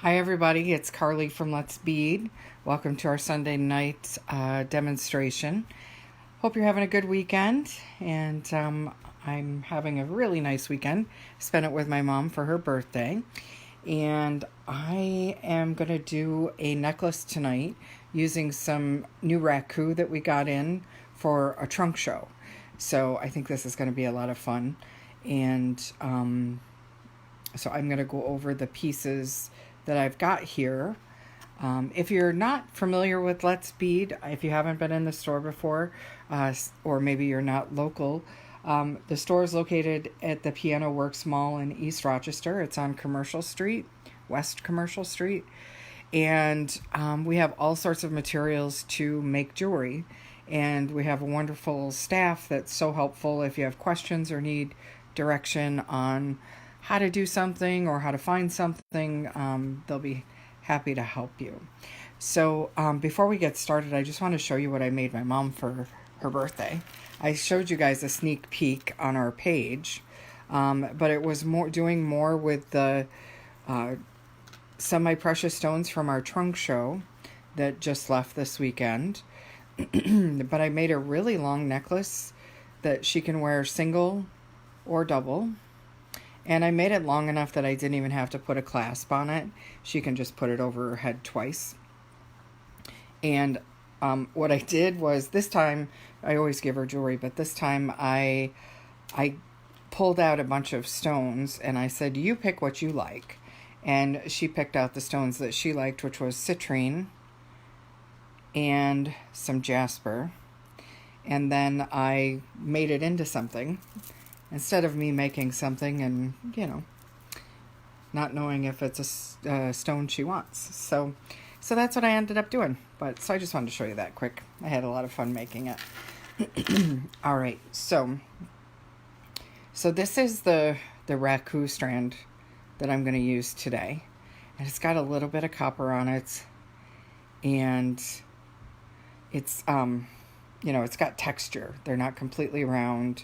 Hi, everybody. It's Carly from Let's Bead. Welcome to our Sunday night demonstration. Hope you're having a good weekend, and I'm having a really nice weekend. Spent it with my mom for her birthday, and I am going to do a necklace tonight using some new Raku that we got in for a trunk show. So I think this is going to be a lot of fun, and so I'm going to go over the pieces that I've got here. If you're not familiar with Let's Bead, if you haven't been in the store before, or maybe you're not local, the store is located at the Piano Works Mall in East Rochester. It's on Commercial Street, West Commercial Street. And we have all sorts of materials to make jewelry. And we have a wonderful staff that's so helpful if you have questions or need direction on how to do something or how to find something. They'll be happy to help you. So before we get started, I just want to show you what I made my mom for her birthday. I showed you guys a sneak peek on our page, but it was doing more with the semi-precious stones from our trunk show that just left this weekend. But I made a really long necklace that she can wear single or double. And I made it long enough that I didn't even have to put a clasp on it. She can just put it over her head twice. And what I did was, this time, I always give her jewelry, but this time I pulled out a bunch of stones and I said, you pick what you like. And she picked out the stones that she liked, which was citrine and some jasper. And then I made it into something. Instead of me making something and, not knowing if it's a stone she wants. So that's what I ended up doing. So I just wanted to show you that quick. I had a lot of fun making it. All right, so this is the Raku strand that I'm going to use today. And it's got a little bit of copper on it. And it's, it's got texture. They're not completely round.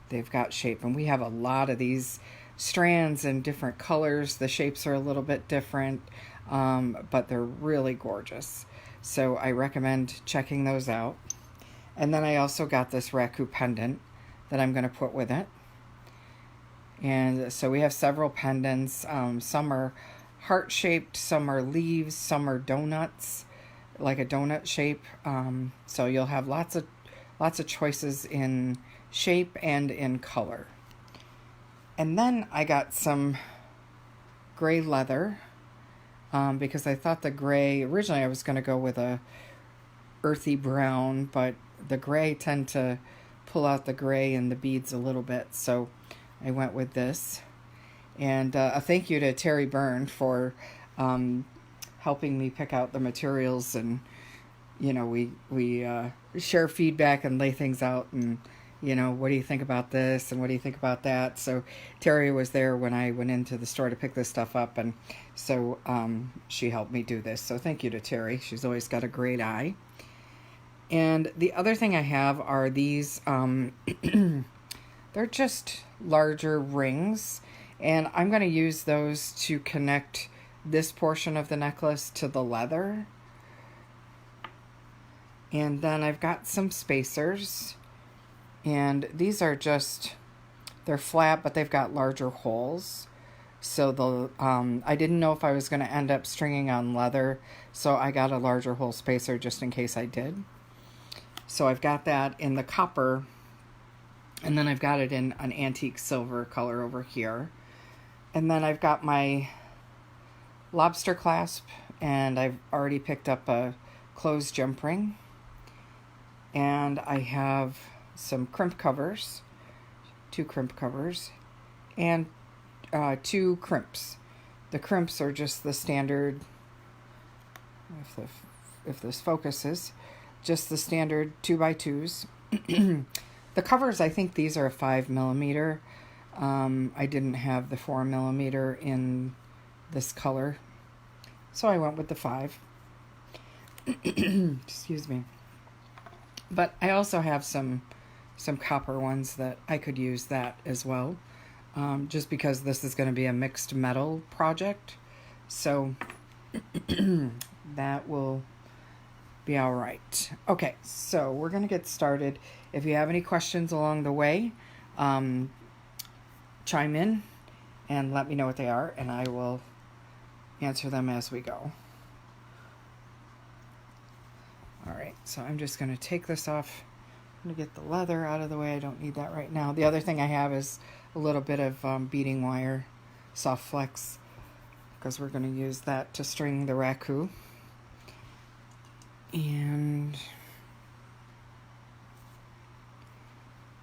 They've got shape, and we have a lot of these strands in different colors. The shapes are a little bit different, but they're really gorgeous. So I recommend checking those out. And then I also got this Raku pendant that I'm going to put with it. And so we have several pendants. Some are heart-shaped, some are leaves, some are donuts, like a donut shape. So you'll have lots of choices in shape and in color. And then I got some gray leather because I thought the gray, originally I was going to go with a earthy brown, but the gray tend to pull out the gray and the beads a little bit, so I went with this. And a thank you to Terry Byrne for helping me pick out the materials, and we share feedback and lay things out, and what do you think about this and what do you think about that? So Terry was there when I went into the store to pick this stuff up, and so she helped me do this. So thank you to Terry. She's always got a great eye. And the other thing I have are these, they're just larger rings, and I'm going to use those to connect this portion of the necklace to the leather. And then I've got some spacers. And these are they're flat, but they've got larger holes. So I didn't know if I was going to end up stringing on leather, so I got a larger hole spacer just in case I did. So I've got that in the copper, and then I've got it in an antique silver color over here. And then I've got my lobster clasp, and I've already picked up a closed jump ring. And I have some crimp covers, 2 crimp covers, and 2 crimps. The crimps are just the standard, if this focuses, just the standard 2x2s. The covers, I think these are a 5mm. I didn't have the 4mm in this color, so I went with the 5. Excuse me. But I also have some copper ones that I could use that as well, just because this is going to be a mixed metal project. So that will be all right. Okay, so we're going to get started. If you have any questions along the way, chime in and let me know what they are, and I will answer them as we go. All right, so I'm just going to take this off. I'm going to get the leather out of the way. I don't need that right now. The other thing I have is a little bit of beading wire, soft flex, because we're going to use that to string the Raku. And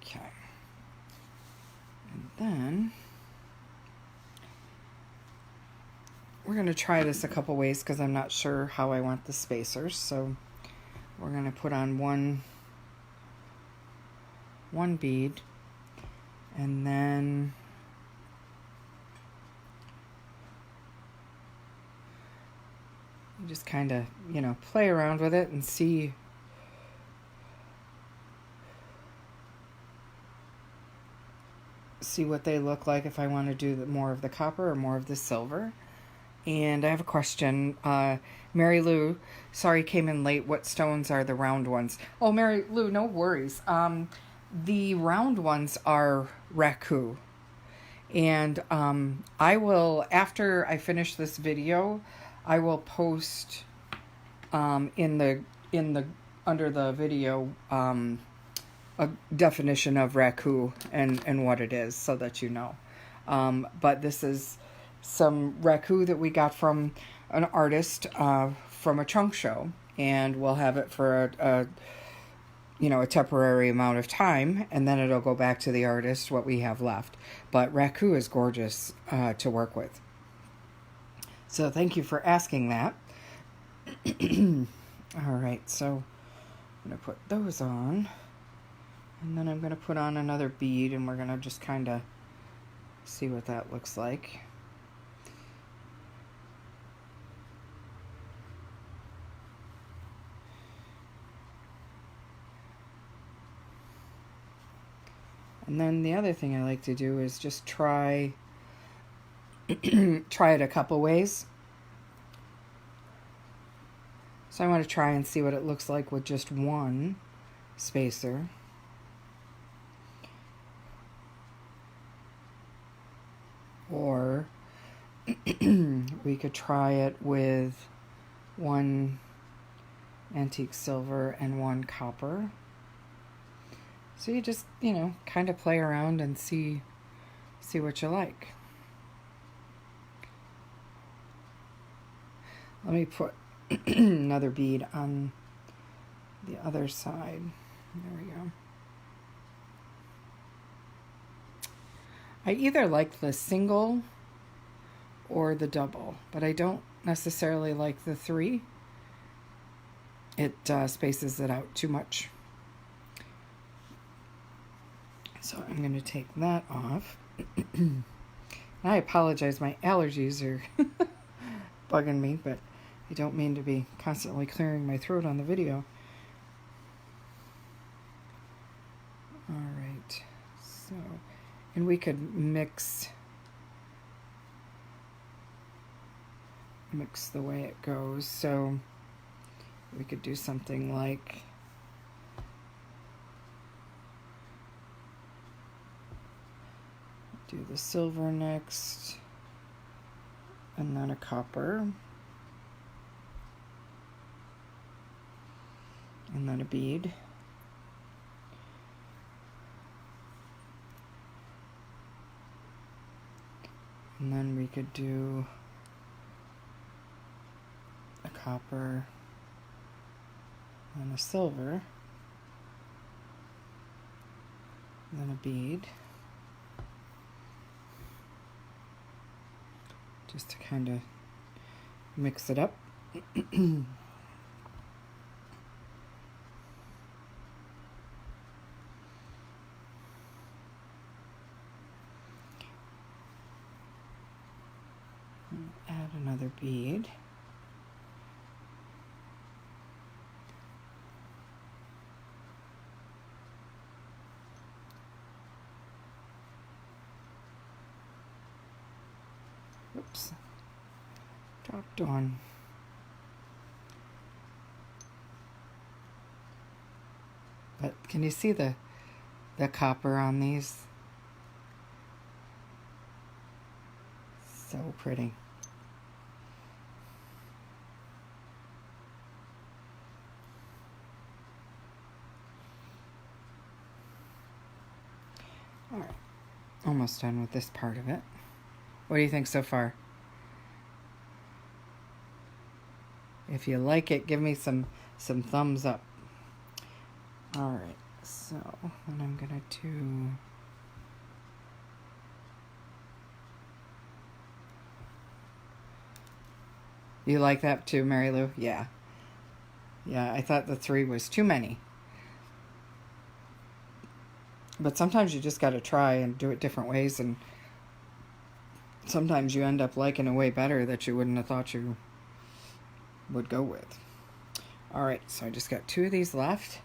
okay, and then we're going to try this a couple ways because I'm not sure how I want the spacers. So we're going to put on one bead, and then you just kind of, play around with it and see what they look like, if I want to do more of the copper or more of the silver. And I have a question. Mary Lou, sorry, came in late. What stones are the round ones? Oh, Mary Lou, no worries. The round ones are Raku. And I will, after I finish this video, I will post under the video a definition of Raku and what it is, so that you know. But this is some Raku that we got from an artist from a trunk show, and we'll have it for a temporary amount of time, and then it'll go back to the artist what we have left. But Raku is gorgeous to work with. So thank you for asking that. All right, so I'm going to put those on, and then I'm going to put on another bead, and we're going to just kind of see what that looks like. And then the other thing I like to do is just try it a couple ways. So I want to try and see what it looks like with just one spacer. Or we could try it with one antique silver and one copper. So you just, kind of play around and see what you like. Let me put another bead on the other side. There we go. I either like the single or the double, but I don't necessarily like the 3. It spaces it out too much. So I'm going to take that off. I apologize, my allergies are bugging me, but I don't mean to be constantly clearing my throat on the video. All right, so, and we could mix the way it goes. So we could do something like do the silver next, and then a copper, and then a bead, and then we could do a copper and a silver, and then a bead, just to kind of mix it up. Add another bead. Oops. Dropped on. But can you see the copper on these? So pretty. All right, almost done with this part of it. What do you think so far? If you like it, give me some thumbs up. All right, so then I'm gonna do You like that too, Mary Lou? Yeah. Yeah, I thought the 3 was too many. But sometimes you just got to try and do it different ways, and sometimes you end up liking a way better that you wouldn't have thought you would go with. All right, so I just got 2 of these left.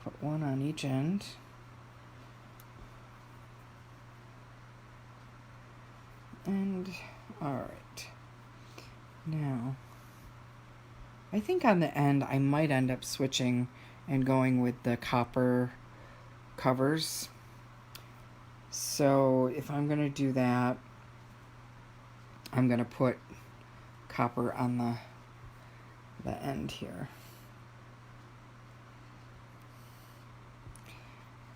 Put 1 on each end. And, all right. Now, I think on the end I might end up switching and going with the copper covers. So if I'm going to do that, I'm going to put copper on the end here.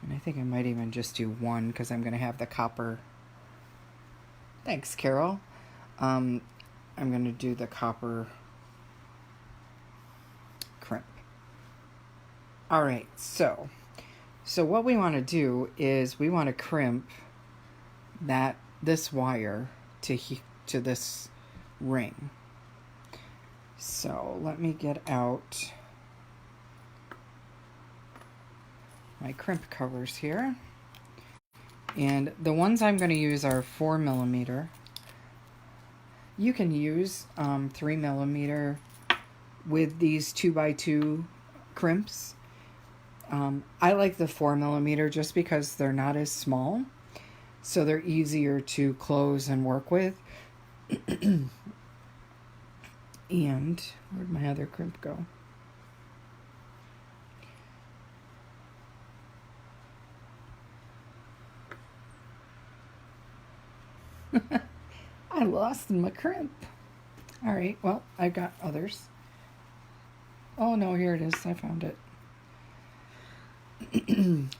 And I think I might even just do 1 because I'm going to have the copper. Thanks, Carol. I'm going to do the copper crimp. All right, so what we want to do is we want to crimp this wire to this ring. So let me get out my crimp covers here. And the ones I'm going to use are 4mm. You can use 3mm with these 2x2 crimps. I like the 4mm just because they're not as small, so they're easier to close and work with. And where'd my other crimp go? I lost my crimp. All right, well, I've got others. Oh no, here it is. I found it.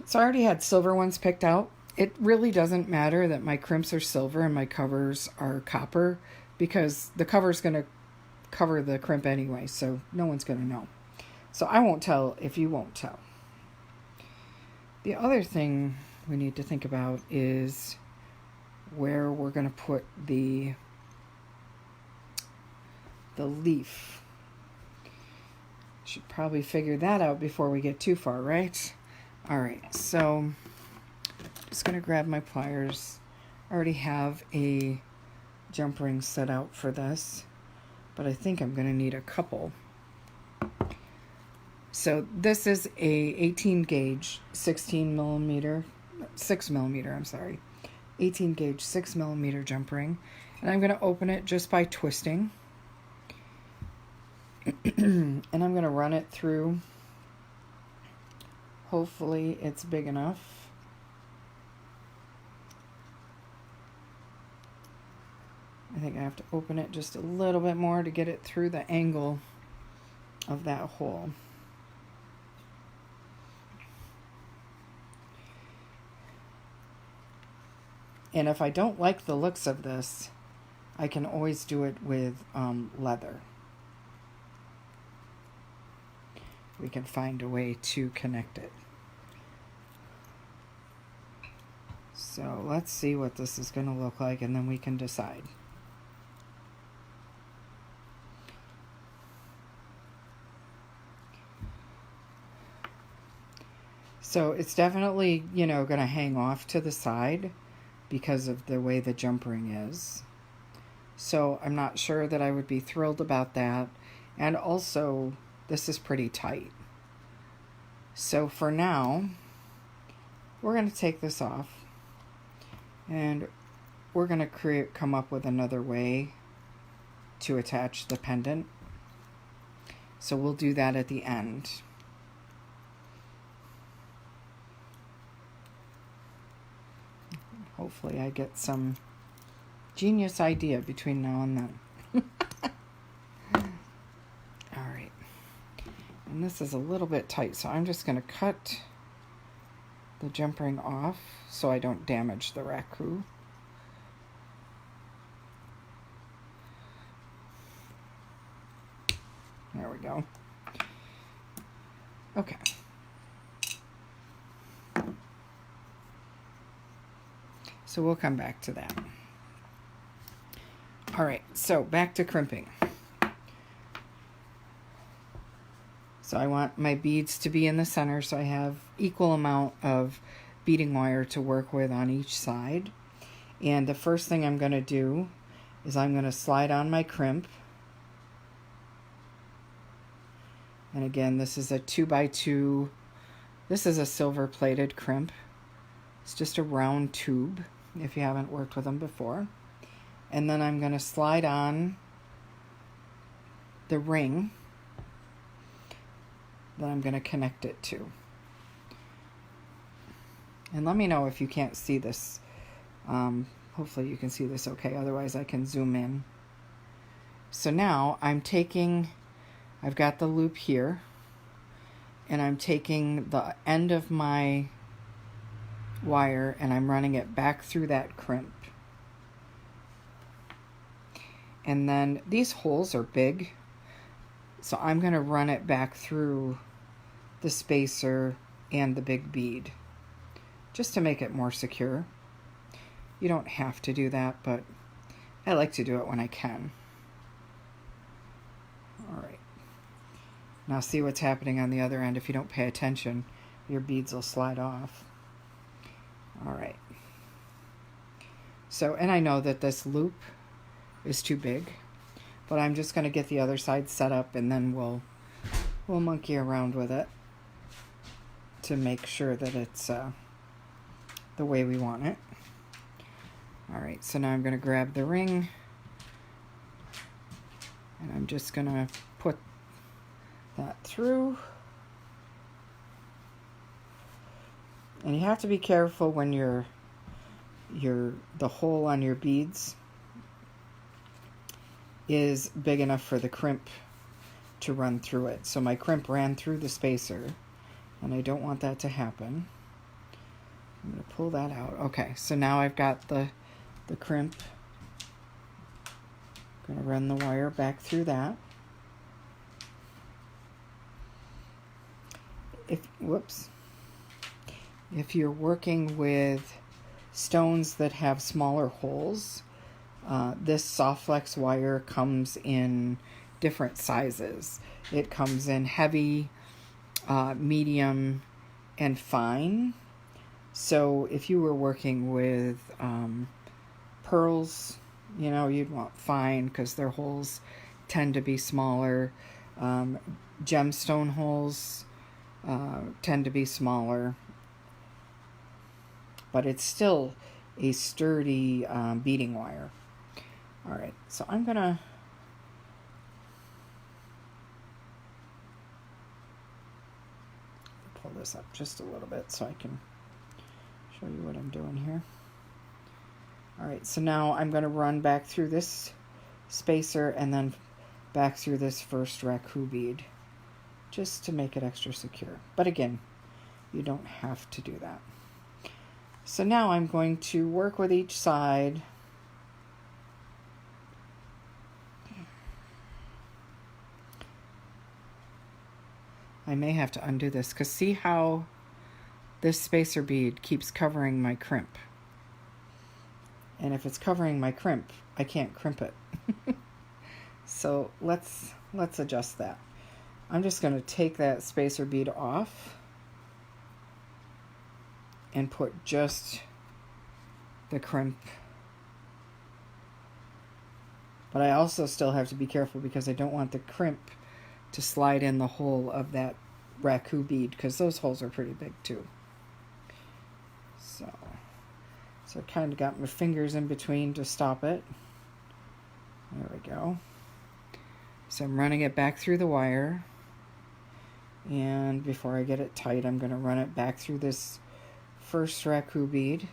So I already had silver ones picked out. It really doesn't matter that my crimps are silver and my covers are copper, because the cover's going to cover the crimp anyway, so no one's going to know. So I won't tell if you won't tell. The other thing we need to think about is where we're going to put the leaf. Should probably figure that out before we get too far, right? All right, so I'm just going to grab my pliers. I already have a jump ring set out for this, but I think I'm going to need a couple. So this is a 18 gauge 6mm, I'm sorry. 18 gauge 6mm jump ring, and I'm going to open it just by twisting. And I'm going to run it through. Hopefully it's big enough. I think I have to open it just a little bit more to get it through the angle of that hole. And if I don't like the looks of this, I can always do it with leather. We can find a way to connect it. So let's see what this is going to look like, and then we can decide. So it's definitely, going to hang off to the side because of the way the jump ring is. So I'm not sure that I would be thrilled about that. And also, this is pretty tight. So for now, we're going to take this off. And we're going to come up with another way to attach the pendant. So we'll do that at the end. Hopefully I get some genius idea between now and then. All right. And this is a little bit tight, so I'm just going to cut the jump ring off so I don't damage the Raku. There we go. Okay. So we'll come back to that. All right, so back to crimping. So I want my beads to be in the center, so I have equal amount of beading wire to work with on each side. And the first thing I'm going to do is I'm going to slide on my crimp. And again, this is a 2x2. This is a silver plated crimp. It's just a round tube if you haven't worked with them before. And then I'm going to slide on the ring that I'm going to connect it to. And let me know if you can't see this. Hopefully you can see this okay, otherwise I can zoom in. So now I've got the loop here, and I'm taking the end of my wire and I'm running it back through that crimp. And then these holes are big, so I'm going to run it back through the spacer and the big bead just to make it more secure. You don't have to do that, but I like to do it when I can. All right. Now see what's happening on the other end. If you don't pay attention, your beads will slide off. All right. So, and I know that this loop is too big, but I'm just going to get the other side set up, and then we'll monkey around with it to make sure that it's the way we want it. All right, so now I'm going to grab the ring, and I'm just going to put that through. And you have to be careful when the hole on your beads is big enough for the crimp to run through it. So my crimp ran through the spacer, and I don't want that to happen. I'm going to pull that out. Okay, so now I've got the crimp. I'm going to run the wire back through that. If you're working with stones that have smaller holes, this soft flex wire comes in different sizes. It comes in heavy, medium, and fine. So if you were working with pearls, you'd want fine because their holes tend to be smaller. Gemstone holes tend to be smaller, but it's still a sturdy beading wire. All right, so I'm going to pull this up just a little bit so I can show you what I'm doing here. All right, so now I'm going to run back through this spacer and then back through this first Raku bead just to make it extra secure. But again, you don't have to do that. So now I'm going to work with each side. I may have to undo this because see how this spacer bead keeps covering my crimp. And if it's covering my crimp, I can't crimp it. So let's adjust that. I'm just going to take that spacer bead off and put just the crimp. But I also still have to be careful because I don't want the crimp to slide in the hole of that Raku bead because those holes are pretty big too. So I kind of got my fingers in between to stop it. There we go. So I'm running it back through the wire, and before I get it tight, I'm going to run it back through this first Raku bead.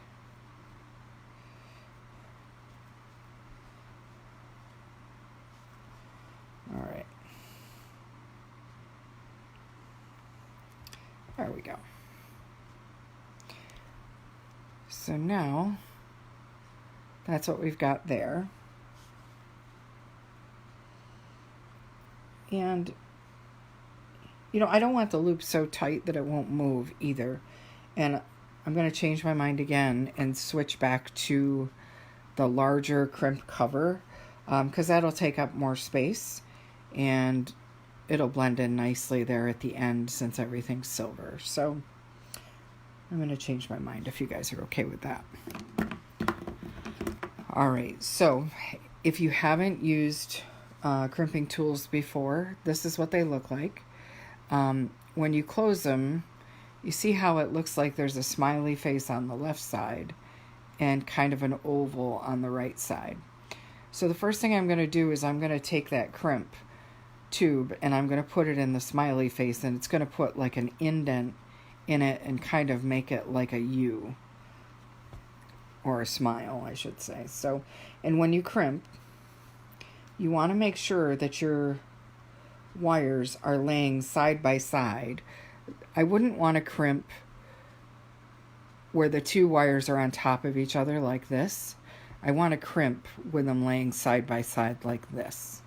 All right. There we go. So now that's what we've got there. And, you know, I don't want the loop so tight that it won't move either. And I'm going to change my mind again and switch back to the larger crimp cover, because that'll take up more space and it'll blend in nicely there at the end since everything's silver. So I'm going to change my mind if you guys are okay with that. All right, so if you haven't used crimping tools before, this is what they look like. When you close them, you see how it looks like there's a smiley face on the left side and kind of an oval on the right side. So the first thing I'm going to do is I'm going to take that crimp tube and I'm going to put it in the smiley face, and it's going to put like an indent in it and kind of make it like a U, or a smile, I should say. So, and when you crimp, you want to make sure that your wires are laying side by side. I wouldn't want to crimp where the two wires are on top of each other like this. I want to crimp with them laying side by side like this.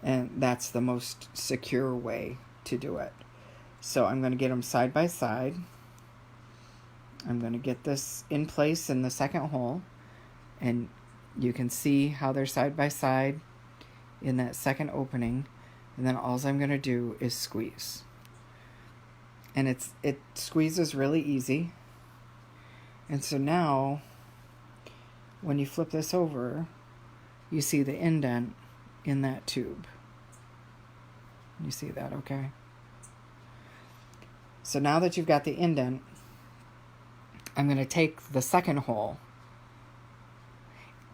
And that's the most secure way to do it. So I'm going to get them side by side. I'm going to get this in place in the second hole, and you can see how they're side by side in that second opening, and then all I'm going to do is squeeze. And it squeezes really easy. And so now when you flip this over, you see the indent in that tube. You see that, okay? So now that you've got the indent, I'm going to take the second hole,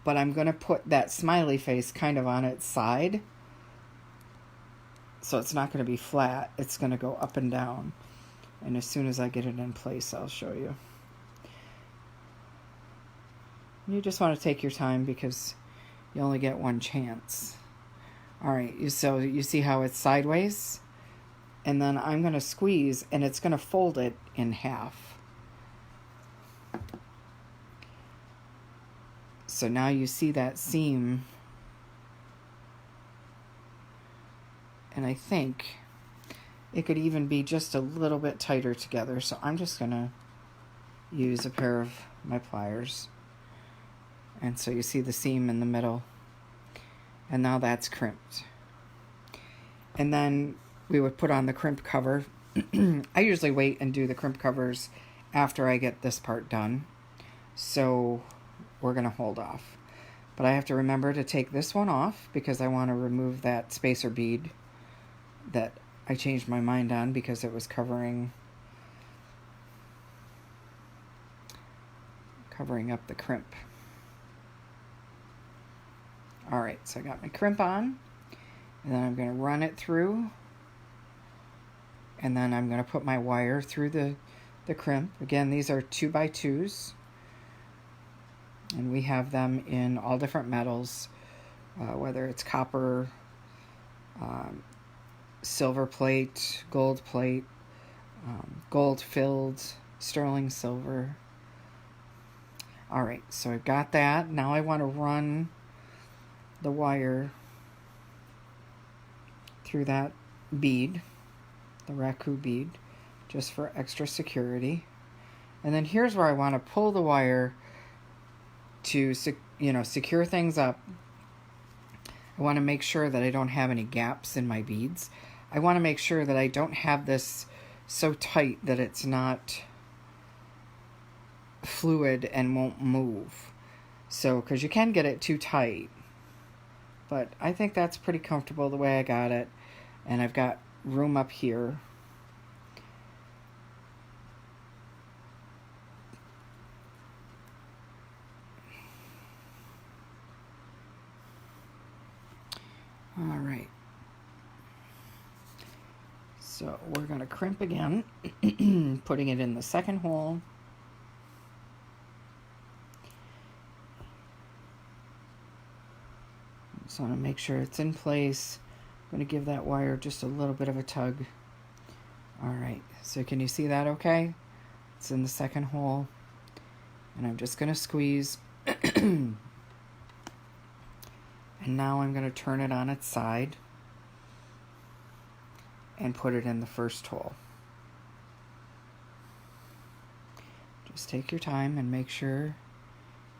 but I'm going to put that smiley face kind of on its side. So it's not going to be flat. It's going to go up and down. And as soon as I get it in place, I'll show you. You just want to take your time because you only get one chance. All right, so you see how it's sideways? And then I'm going to squeeze, and it's going to fold it in half. So now you see that seam. And I think it could even be just a little bit tighter together. So I'm just going to use a pair of my pliers. And so you see the seam in the middle. And now that's crimped. And then we would put on the crimp cover. I usually wait and do the crimp covers after I get this part done. So we're going to hold off. But I have to remember to take this one off because I want to remove that spacer bead that I changed my mind on because it was covering up the crimp. All right, so I got my crimp on, and then I'm going to run it through, and then I'm going to put my wire through the crimp. Again, these are 2x2s, and we have them in all different metals, whether it's copper, silver plate, gold filled, sterling silver. All right, so I've got that. Now I want to run the wire through that bead, the Raku bead, just for extra security. And then here's where I want to pull the wire to secure things up. I want to make sure that I don't have any gaps in my beads. I want to make sure that I don't have this so tight that it's not fluid and won't move. So, because you can get it too tight. But I think that's pretty comfortable the way I got it. And I've got room up here. All right. So we're going to crimp again, putting it in the second hole. Just want to make sure it's in place. I'm going to give that wire just a little bit of a tug. All right, so can you see that okay? It's in the second hole. And I'm just going to squeeze. And now I'm going to turn it on its side and put it in the first hole. Just take your time and make sure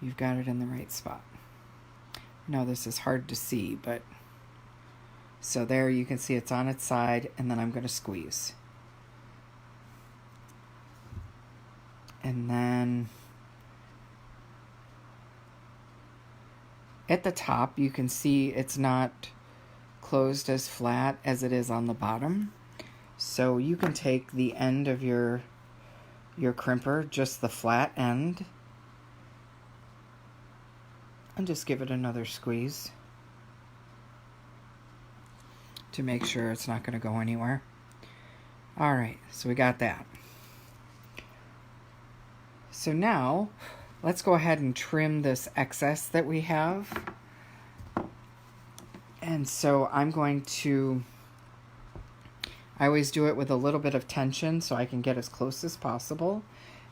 you've got it in the right spot. Now this is hard to see, but so there you can see it's on its side, and then I'm going to squeeze. And then at the top you can see it's not closed as flat as it is on the bottom. So you can take the end of your crimper, just the flat end, and just give it another squeeze to make sure it's not going to go anywhere. All right, so we got that. So now let's go ahead and trim this excess that we have. And so I'm going to, I always do it with a little bit of tension so I can get as close as possible.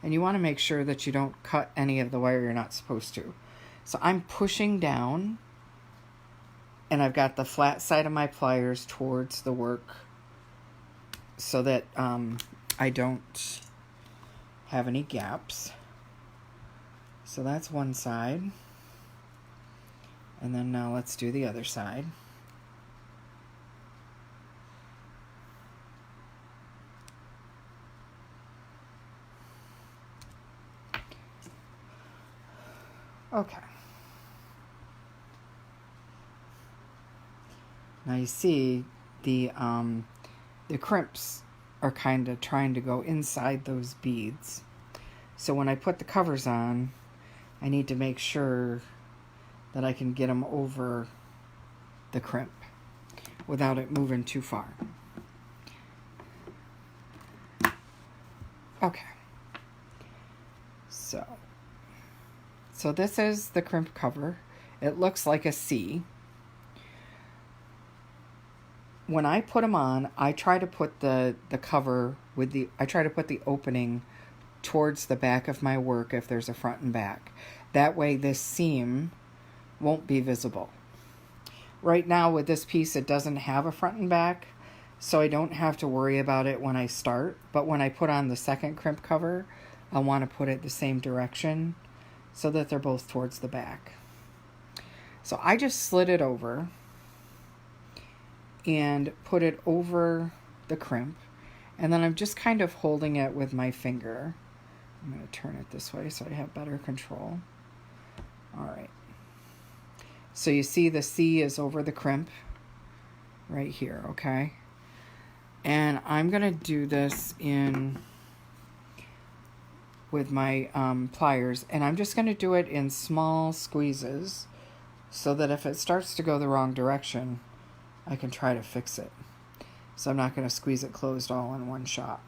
And you want to make sure that you don't cut any of the wire you're not supposed to. So I'm pushing down, and I've got the flat side of my pliers towards the work so that I don't have any gaps. So that's one side. And then now let's do the other side. Okay. Now you see the crimps are kind of trying to go inside those beads. So when I put the covers on, I need to make sure that I can get them over the crimp without it moving too far. Okay. So this is the crimp cover. It looks like a C. When I put them on, I try to put the cover with I try to put the opening towards the back of my work if there's a front and back. That way this seam won't be visible. Right now with this piece it doesn't have a front and back, so I don't have to worry about it when I start, but when I put on the second crimp cover, I want to put it the same direction so that they're both towards the back. So I just slid it over and put it over the crimp, and then I'm just kind of holding it with my finger. I'm going to turn it this way so I have better control. All right. So you see the C is over the crimp right here, okay? And I'm going to do this with my pliers, and I'm just going to do it in small squeezes so that if it starts to go the wrong direction, I can try to fix it. So I'm not going to squeeze it closed all in one shot.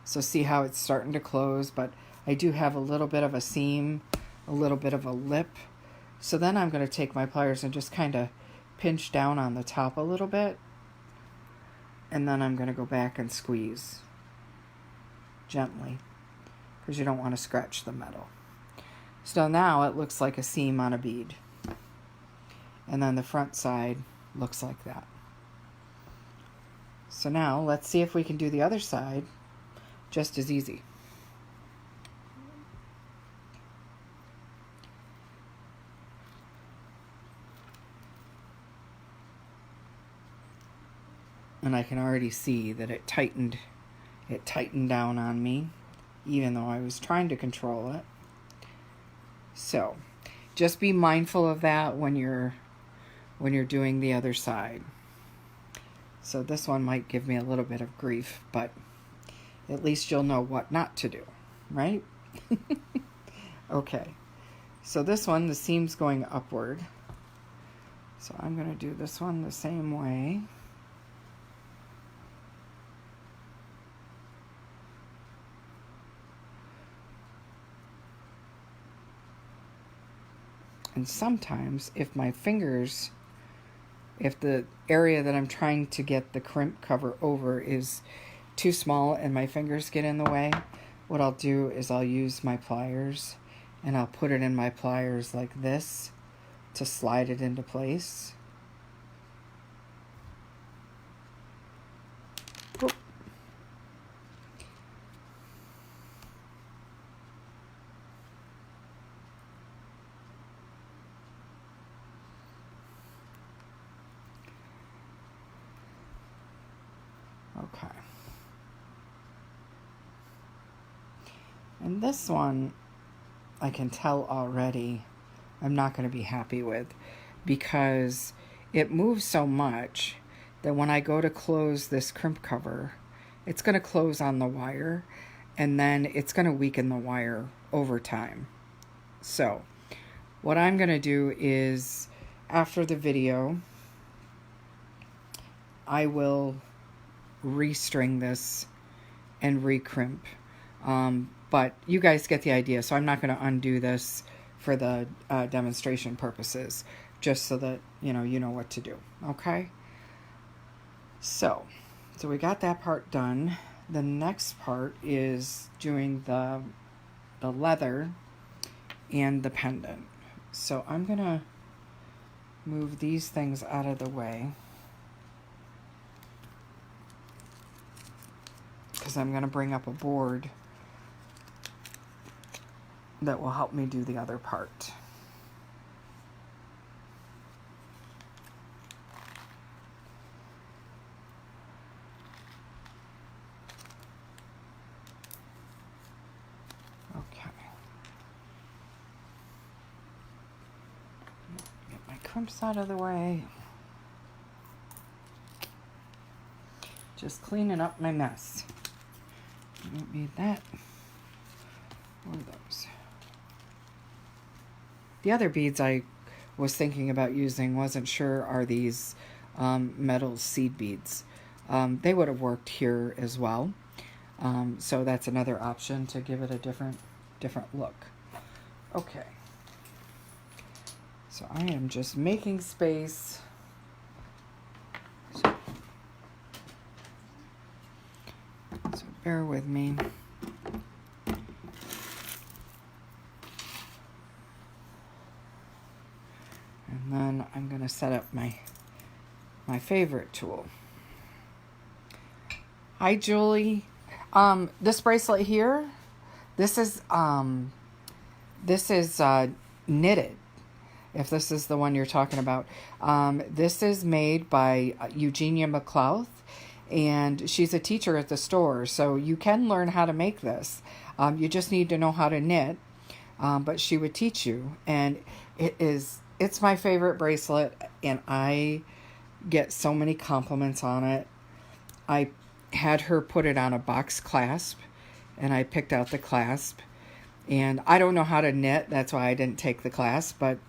So see how it's starting to close, but I do have a little bit of a seam, a little bit of a lip. So then I'm going to take my pliers and just kind of pinch down on the top a little bit. And then I'm going to go back and squeeze gently, because you don't want to scratch the metal. So now it looks like a seam on a bead. And then the front side looks like that. So now let's see if we can do the other side just as easy. And I can already see that it tightened down on me, even though I was trying to control it. So just be mindful of that when you're doing the other side. So this one might give me a little bit of grief, but at least you'll know what not to do, right? Okay, so this one, the seam's going upward. So I'm going to do this one the same way. And sometimes if my fingers, if the area that I'm trying to get the crimp cover over is too small and my fingers get in the way, what I'll do is I'll use my pliers and I'll put it in my pliers like this to slide it into place. Oop. Okay. And this one, I can tell already I'm not going to be happy with, because it moves so much that when I go to close this crimp cover, it's going to close on the wire, and then it's going to weaken the wire over time. So what I'm going to do is, after the video, I will restring this and recrimp. But you guys get the idea, so I'm not going to undo this for the demonstration purposes, just so that you know what to do. Okay? So we got that part done. The next part is doing the leather and the pendant. So I'm going to move these things out of the way, because I'm going to bring up a board that will help me do the other part. Okay. Get my crimps out of the way. Just cleaning up my mess. I don't need that or those. The other beads I was thinking about using, wasn't sure, are these metal seed beads. They would have worked here as well. So that's another option to give it a different look. Okay. So I am just making space. So bear with me. And then I'm going to set up my favorite tool. Hi, Julie. This bracelet here, this is knitted. If this is the one you're talking about, this is made by Eugenia McLeod, and she's a teacher at the store, so you can learn how to make this. You just need to know how to knit, but she would teach you, and it's my favorite bracelet, and I get so many compliments on it. I had her put it on a box clasp, and I picked out the clasp, and I don't know how to knit, that's why I didn't take the class, but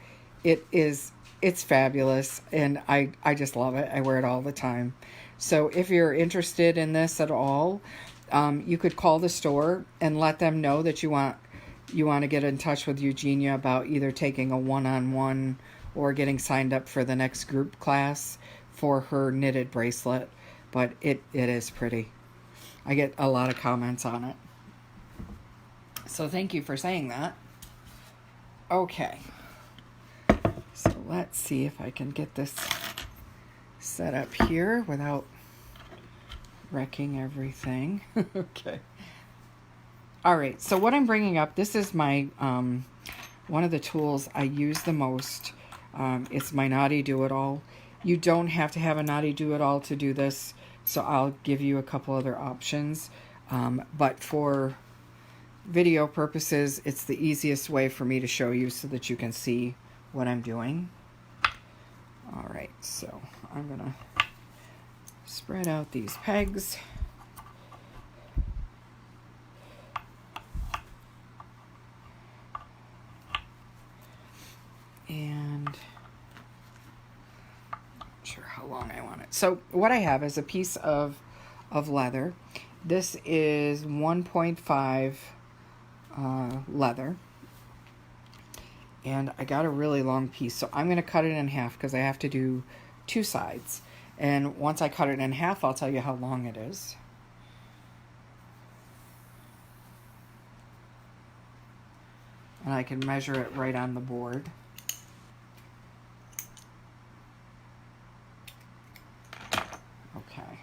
it's fabulous, and I just love it. I wear it all the time. So if you're interested in this at all, you could call the store and let them know that you want to get in touch with Eugenia about either taking a one-on-one or getting signed up for the next group class for her knitted bracelet. But it is pretty. I get a lot of comments on it. So thank you for saying that. Okay. So let's see if I can get this set up here without wrecking everything. Okay. All right. So what I'm bringing up, this is my one of the tools I use the most. It's my Knotty Do-It-All. You don't have to have a Knotty Do-It-All to do this, so I'll give you a couple other options. But for video purposes, it's the easiest way for me to show you so that you can see what I'm doing. All right, so I'm gonna spread out these pegs. And how long I want it. So what I have is a piece of leather. This is 1.5 leather. And I got a really long piece, so I'm going to cut it in half because I have to do 2 sides. And once I cut it in half, I'll tell you how long it is. And I can measure it right on the board. Okay.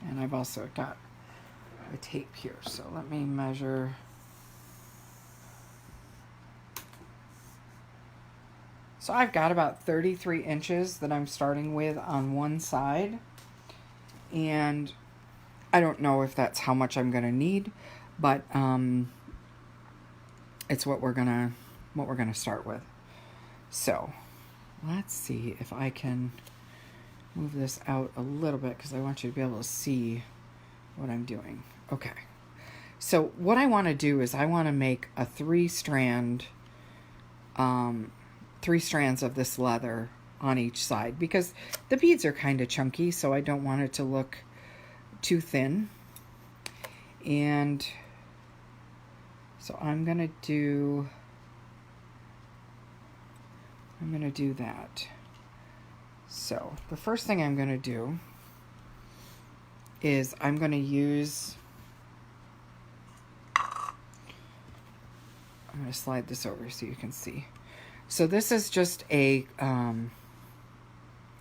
And I've also got a tape here, so let me measure. So I've got about 33 inches that I'm starting with on one side. And I don't know if that's how much I'm going to need, but it's what we're going to start with. So, let's see if I can move this out a little bit because I want you to be able to see what I'm doing. Okay. So what I want to do is I want to make a 3 strands of this leather on each side because the beads are kind of chunky, so I don't want it to look too thin. And so I'm going to do that. So the first thing I'm going to do is I'm going to slide this over so you can see. So this is just a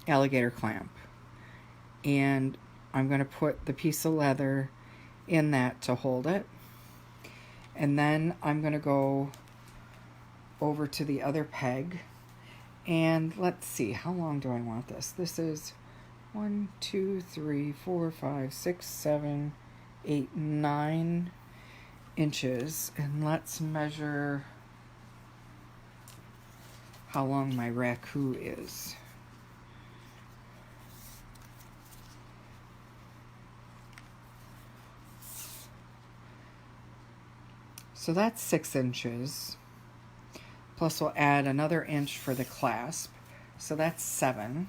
alligator clamp, and I'm going to put the piece of leather in that to hold it, and then I'm going to go over to the other peg, and let's see, how long do I want this? This is 1, 2, 3, 4, 5, 6, 7, 8, 9 inches, and let's measure how long my Raku is. So that's 6 inches. Plus we'll add another inch for the clasp. So that's 7.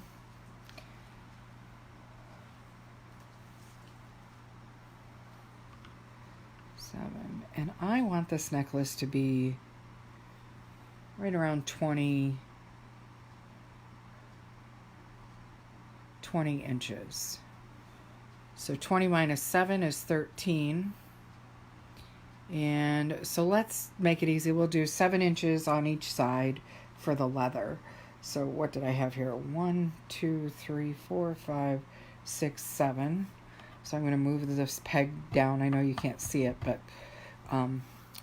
And I want this necklace to be right around 20 inches. So 20 minus 7 is 13. And so let's make it easy. We'll do 7 inches on each side for the leather. So what did I have here? 1, 2, 3, 4, 5, 6, 7. So I'm going to move this peg down. I know you can't see it, but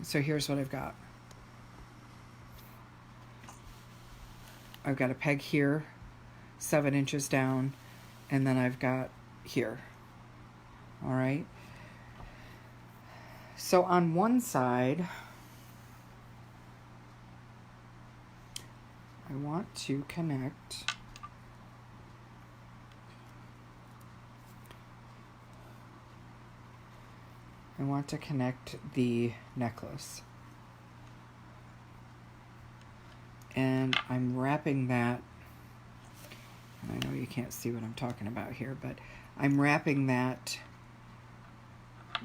so here's what I've got. I've got a peg here, 7 inches down, and then I've got here. All right. So on one side, I want to connect the necklace. And I'm wrapping that, and I know you can't see what I'm talking about here, but I'm wrapping that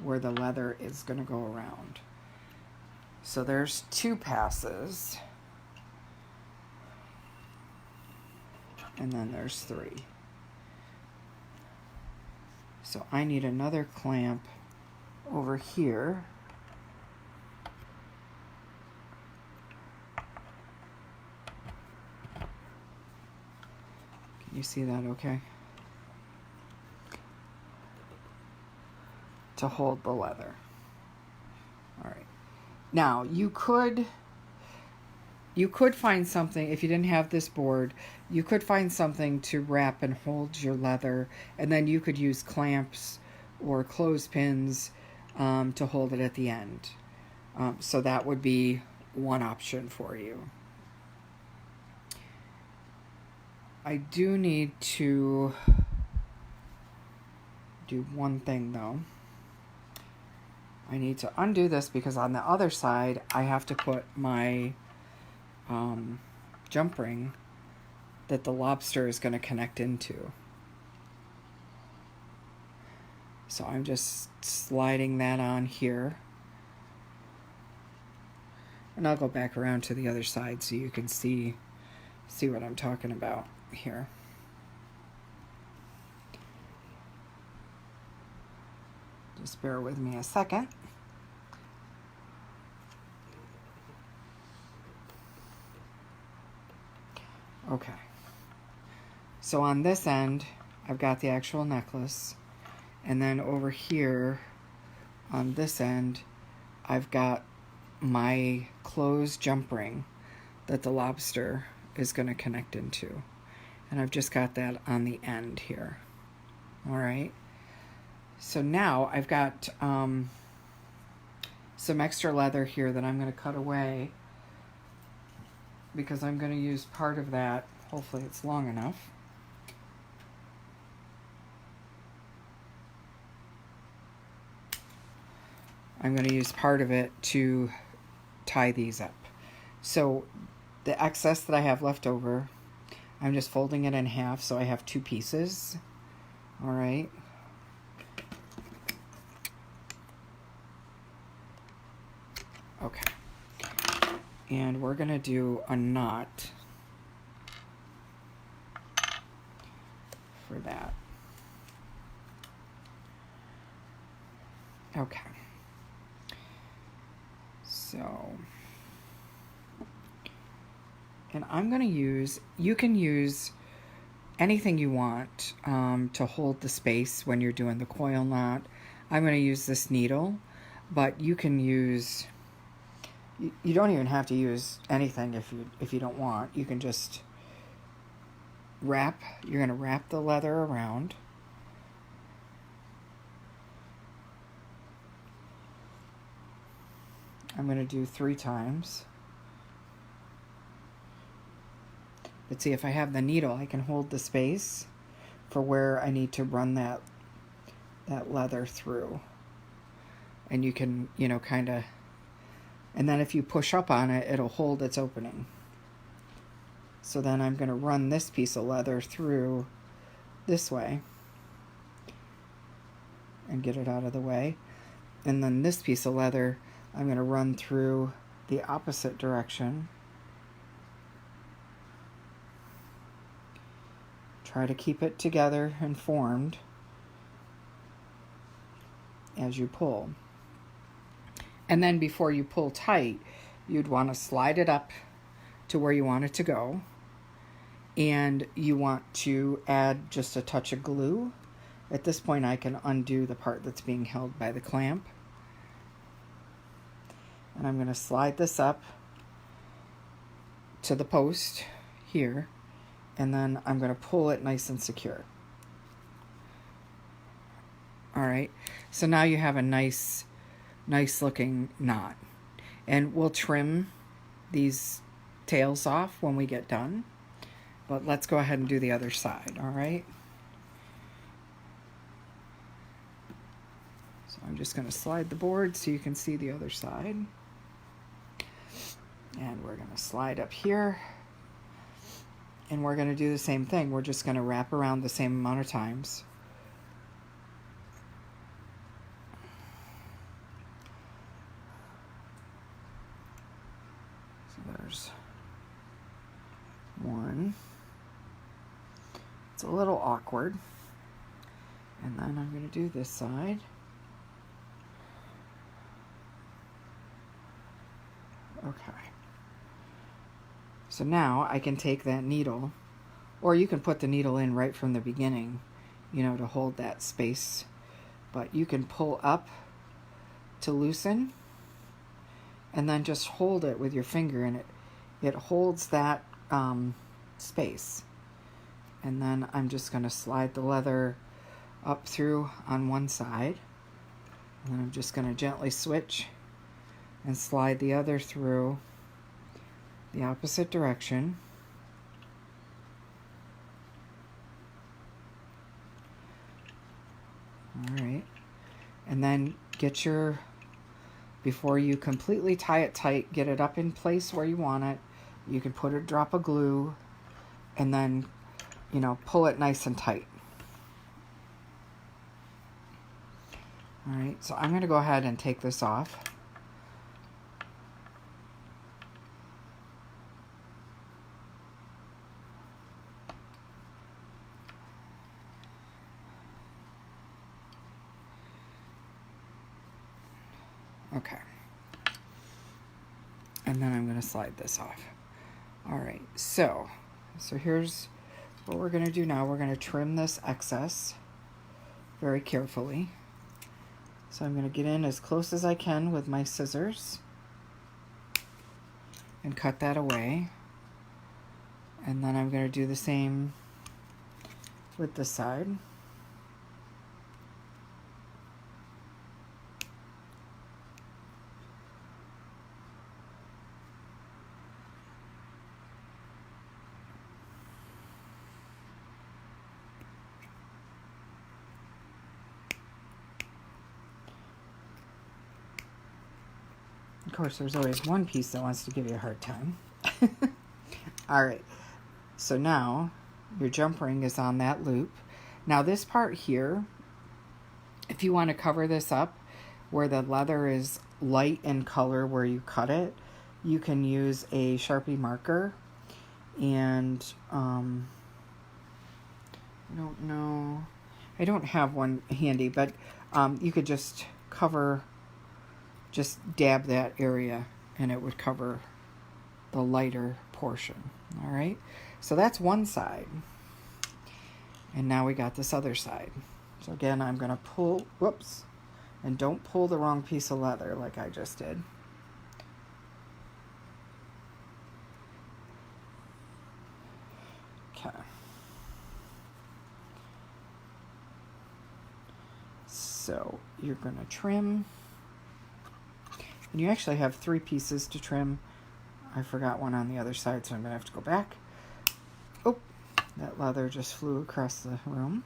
where the leather is going to go around. So there's 2 passes, and then there's 3. So I need another clamp over here. Can you see that okay? To hold the leather. All right. Now, you could find something, if you didn't have this board, you could find something to wrap and hold your leather, and then you could use clamps or clothespins to hold it at the end. So that would be one option for you. I do need to do one thing though. I need to undo this because on the other side I have to put my jump ring that the lobster is going to connect into. So I'm just sliding that on here. And I'll go back around to the other side so you can see what I'm talking about here. Just bear with me a second. Okay. So on this end, I've got the actual necklace. And then over here on this end, I've got my closed jump ring that the lobster is going to connect into. And I've just got that on the end here. All right. So now I've got some extra leather here that I'm going to cut away because I'm going to use part of that. Hopefully it's long enough. I'm going to use part of it to tie these up. So the excess that I have left over, I'm just folding it in half so I have two pieces. All right. Okay. And we're going to do a knot for that. Okay. So, and I'm going to use, you can use anything you want to hold the space when you're doing the coil knot. I'm going to use this needle, but you can use, you don't even have to use anything if you don't want. You can just wrap, you're going to wrap the leather around. I'm going to do 3 times. But see, if I have the needle, I can hold the space for where I need to run that leather through. And you can, kind of, and then if you push up on it, it'll hold its opening. So then I'm going to run this piece of leather through this way and get it out of the way. And then this piece of leather, I'm going to run through the opposite direction. Try to keep it together and formed as you pull. And then before you pull tight, you'd want to slide it up to where you want it to go. And you want to add just a touch of glue. At this point, I can undo the part that's being held by the clamp. And I'm going to slide this up to the post here. And then I'm going to pull it nice and secure. All right. So now you have a nice looking knot. And we'll trim these tails off when we get done. But let's go ahead and do the other side. All right. So I'm just going to slide the board so you can see the other side. And we're going to slide up here. And we're going to do the same thing. We're just going to wrap around the same amount of times. So there's one. It's a little awkward. And then I'm going to do this side. Okay. So now I can take that needle, or you can put the needle in right from the beginning, to hold that space. But you can pull up to loosen, and then just hold it with your finger, and it holds that space. And then I'm just going to slide the leather up through on one side, and then I'm just going to gently switch and slide the other through the opposite direction. All right. And then get your before you completely tie it tight, get it up in place where you want it. You can put a drop of glue and then, pull it nice and tight. All right, so I'm going to go ahead and take this off. Okay. And then I'm going to slide this off. All right, so here's what we're going to do now. We're going to trim this excess very carefully. So I'm going to get in as close as I can with my scissors and cut that away. And then I'm going to do the same with this side. Of course, there's always one piece that wants to give you a hard time. All right, so now your jump ring is on that loop. Now this part here, if you want to cover this up where the leather is light in color where you cut it, you can use a Sharpie marker. And I don't know, I don't have one handy, but you could just dab that area and it would cover the lighter portion. All right, so that's one side. And now we got this other side. So again, I'm going to pull, whoops, and don't pull the wrong piece of leather like I just did. Okay. So you're going to trim. And you actually have 3 pieces to trim. I forgot one on the other side, so I'm going to have to go back. Oh, that leather just flew across the room.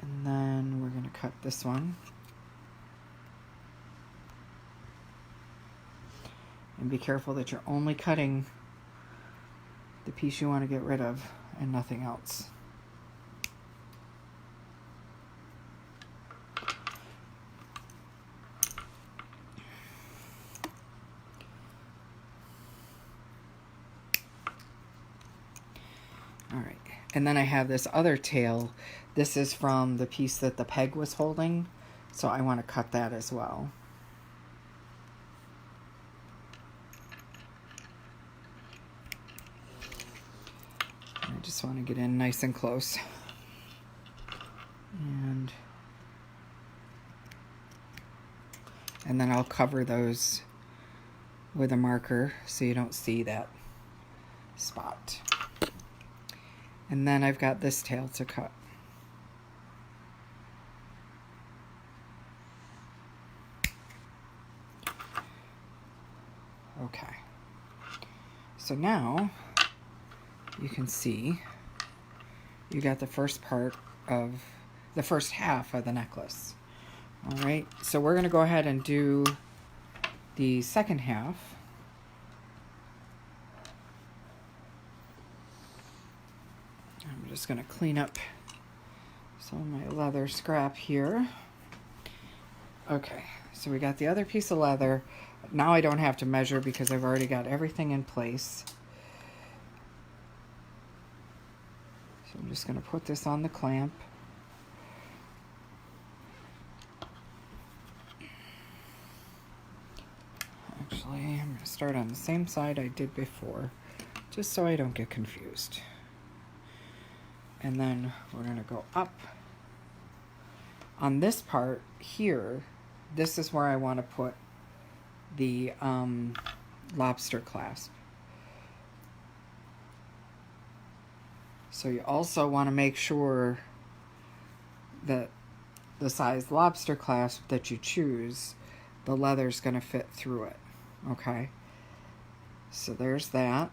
And then we're going to cut this one. And be careful that you're only cutting the piece you want to get rid of and nothing else. All right, and then I have this other tail. This is from the piece that the peg was holding, so I want to cut that as well. I just want to get in nice and close. And then I'll cover those with a marker so you don't see that spot. And then I've got this tail to cut. Okay. So now you can see you got the first part of the first half of the necklace. All right, so we're going to go ahead and do the second half. I'm just going to clean up some of my leather scrap here. Okay, so we got the other piece of leather. Now I don't have to measure because I've already got everything in place. So I'm just going to put this on the clamp. Actually, I'm going to start on the same side I did before, just so I don't get confused. And then we're going to go up. On this part here, this is where I want to put the lobster clasp. So you also want to make sure that the size lobster clasp that you choose, the leather's going to fit through it. Okay, so there's that.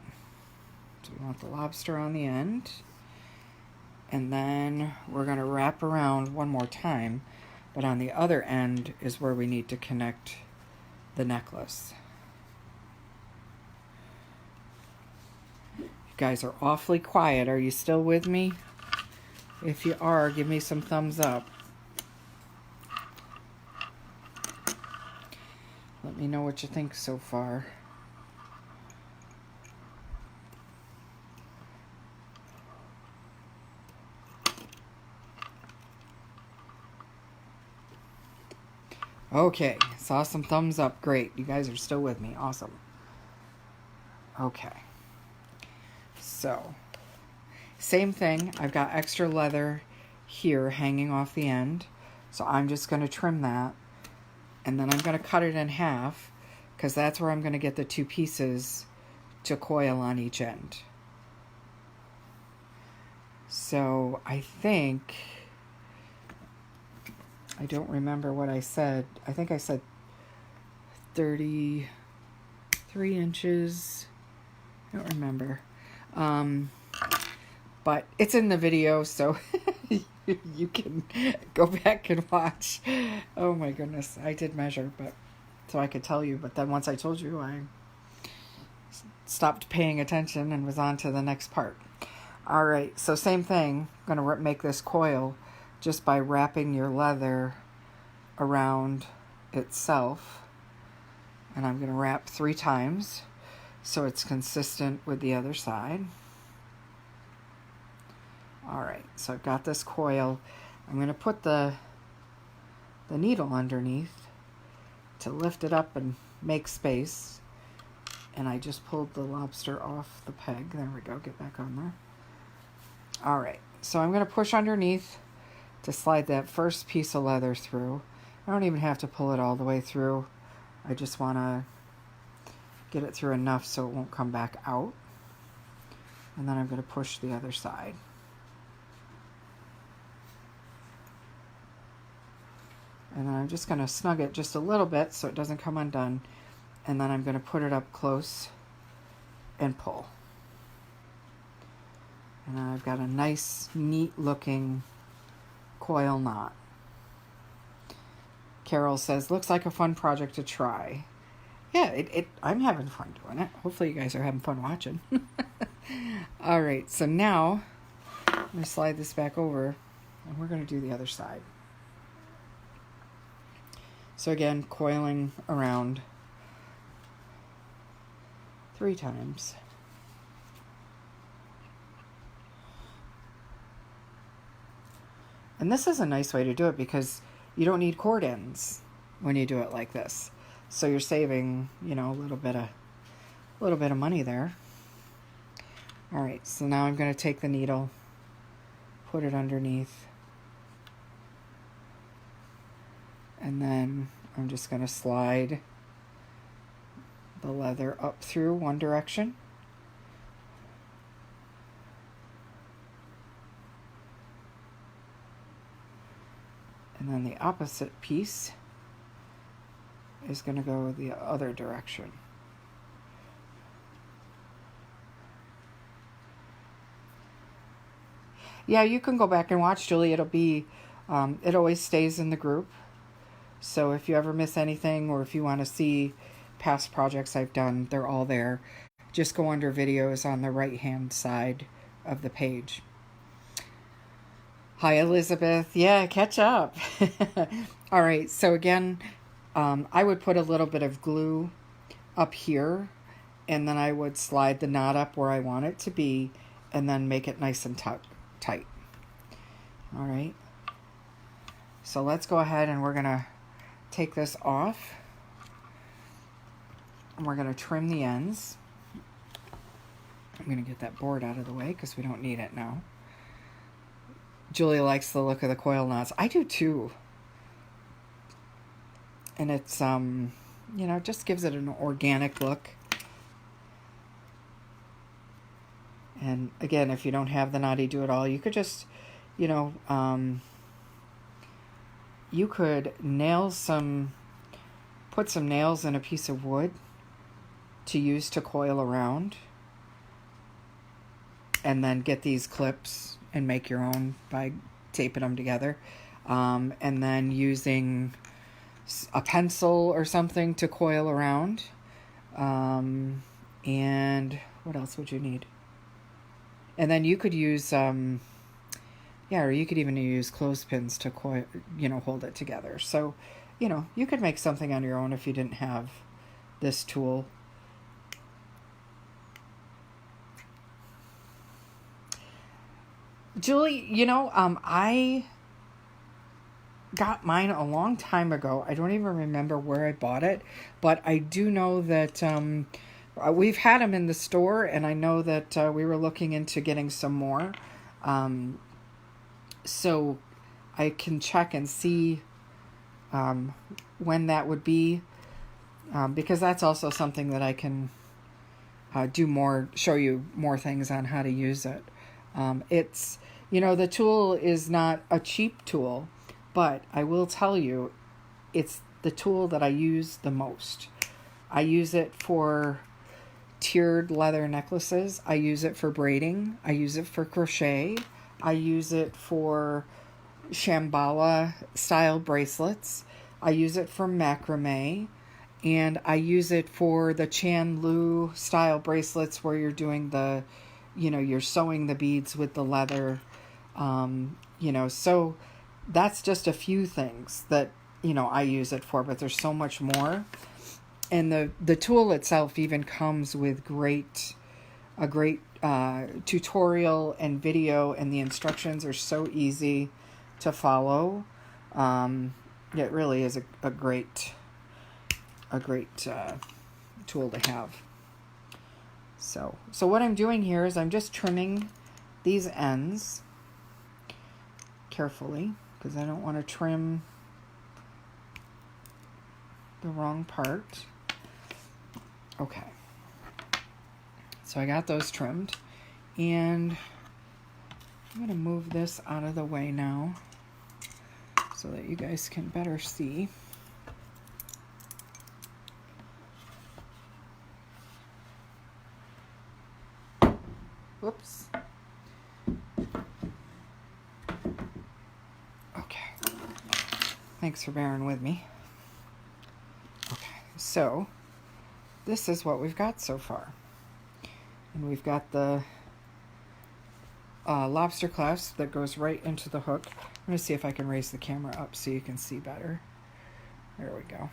So we want the lobster on the end. And then we're going to wrap around one more time, but on the other end is where we need to connect the necklace. You guys are awfully quiet. Are you still with me? If you are, give me some thumbs up. Let me know what you think so far. Okay, saw some thumbs up. Great. You guys are still with me. Awesome. Okay. So, same thing. I've got extra leather here hanging off the end. So I'm just going to trim that. And then I'm going to cut it in half because that's where I'm going to get the two pieces to coil on each end. So I think, I don't remember what I said. I think I said 33 inches. I don't remember. But it's in the video, so you can go back and watch. Oh my goodness, I did measure, but so I could tell you. But then once I told you, I stopped paying attention and was on to the next part. All right, so same thing. I'm going to make this coil just by wrapping your leather around itself. And I'm going to wrap 3 times so it's consistent with the other side. All right, so I've got this coil. I'm going to put the needle underneath to lift it up and make space. And I just pulled the lobster off the peg. There we go, get back on there. All right, so I'm going to push underneath to slide that first piece of leather through. I don't even have to pull it all the way through. I just want to get it through enough so it won't come back out. And then I'm going to push the other side. And then I'm just going to snug it just a little bit so it doesn't come undone. And then I'm going to put it up close and pull. And then I've got a nice, neat looking coil knot. Carol says, looks like a fun project to try. Yeah, I'm having fun doing it. Hopefully you guys are having fun watching. All right, so now I'm going to slide this back over and we're going to do the other side. So again, coiling around 3 times. And this is a nice way to do it because you don't need cord ends when you do it like this. So you're saving, you know, a little bit of money there. All right, so now I'm going to take the needle, put it underneath. And then I'm just going to slide the leather up through one direction. And then the opposite piece is going to go the other direction. Yeah, you can go back and watch, Julie. It'll be, it always stays in the group. So if you ever miss anything or if you want to see past projects I've done, they're all there. Just go under videos on the right-hand side of the page. Hi, Elizabeth. Yeah, catch up. All right, so again, I would put a little bit of glue up here, and then I would slide the knot up where I want it to be, and then make it nice and tight. All right. So let's go ahead and we're going to take this off. And we're going to trim the ends. I'm going to get that board out of the way because we don't need it now. Julie likes the look of the coil knots. I do too. And it's, you know, just gives it an organic look. And again, if you don't have the knotty do-it-all, you could just, you know, you could put some nails in a piece of wood to use to coil around. And then get these clips and make your own by taping them together. And then using a pencil or something to coil around. And what else would you need? And then you could use, or you could even use clothespins to coil, hold it together. So, you could make something on your own if you didn't have this tool. Julie, I got mine a long time ago. I don't even remember where I bought it, but I do know that we've had them in the store, and I know that we were looking into getting some more. So I can check and see when that would be, because that's also something that I can show you more things on how to use it. It's, the tool is not a cheap tool, but I will tell you, it's the tool that I use the most. I use it for tiered leather necklaces. I use it for braiding. I use it for crochet. I use it for Shambhala style bracelets. I use it for macrame. And I use it for the Chan Lu style bracelets where you're doing you're sewing the beads with the leather. So that's just a few things that, I use it for, but there's so much more. And the tool itself even comes with a great tutorial and video, and the instructions are so easy to follow. It really is a great tool to have. So what I'm doing here is I'm just trimming these ends carefully, because I don't want to trim the wrong part. Okay. So I got those trimmed, and I'm going to move this out of the way now so that you guys can better see. Whoops. Okay. Thanks for bearing with me. Okay, so this is what we've got so far. And we've got the lobster clasp that goes right into the hook. I'm going to see if I can raise the camera up so you can see better. There we go.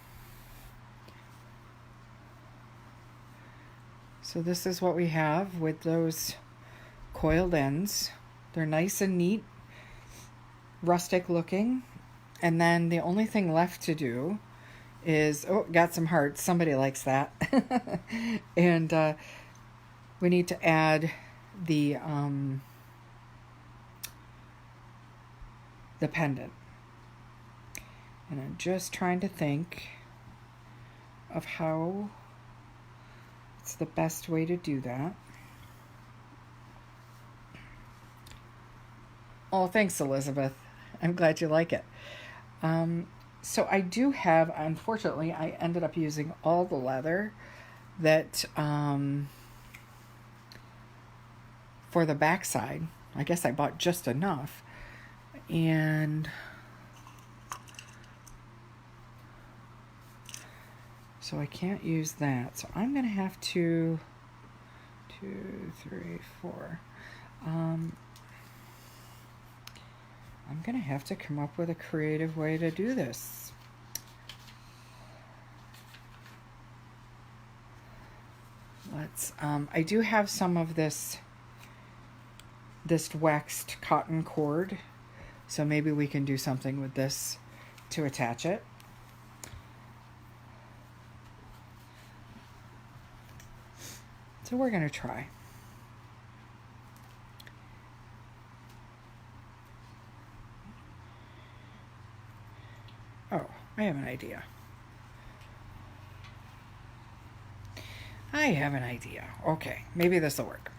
So this is what we have with those coiled ends. They're nice and neat, rustic looking. And then the only thing left to do is, got some hearts. Somebody likes that. And we need to add the pendant. And I'm just trying to think of how it's the best way to do that. Oh, thanks, Elizabeth. I'm glad you like it. So I do have, unfortunately, I ended up using all the leather that, for the backside. I guess I bought just enough. And so I can't use that. So I'm going to have to, 2, 3, 4. I'm going to have to come up with a creative way to do this. I do have some of this waxed cotton cord, so maybe we can do something with this to attach it. So we're going to try. Oh, I have an idea. Okay, maybe this will work.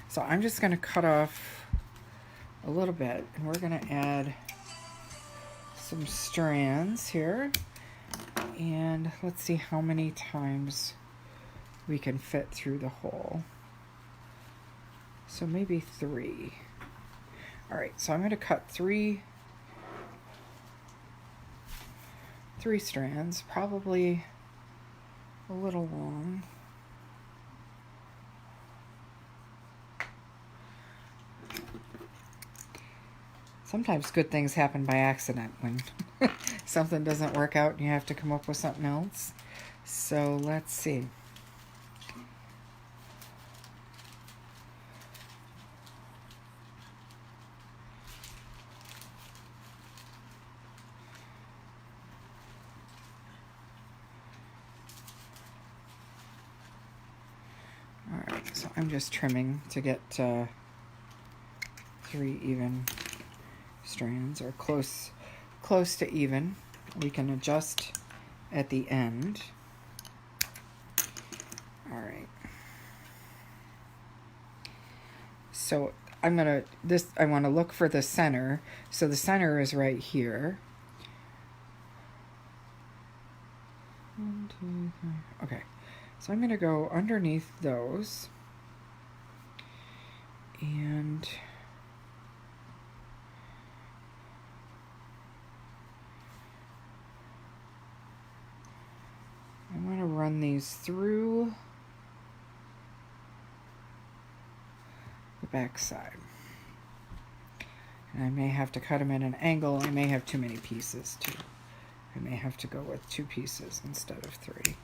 So I'm just going to cut off a little bit, and we're going to add some strands here. And let's see how many times we can fit through the hole. So maybe 3. All right, so I'm going to cut 3 3 strands, probably a little long. Sometimes good things happen by accident when something doesn't work out and you have to come up with something else. So let's see. Alright, so I'm just trimming to get 3 even strands, or close to even. We can adjust at the end. Alright. So I want to look for the center. So the center is right here. 1, 2, 3. Okay. So I'm going to go underneath those. And I'm going to run these through the back side. And I may have to cut them at an angle. I may have too many pieces too. I may have to go with 2 pieces instead of 3.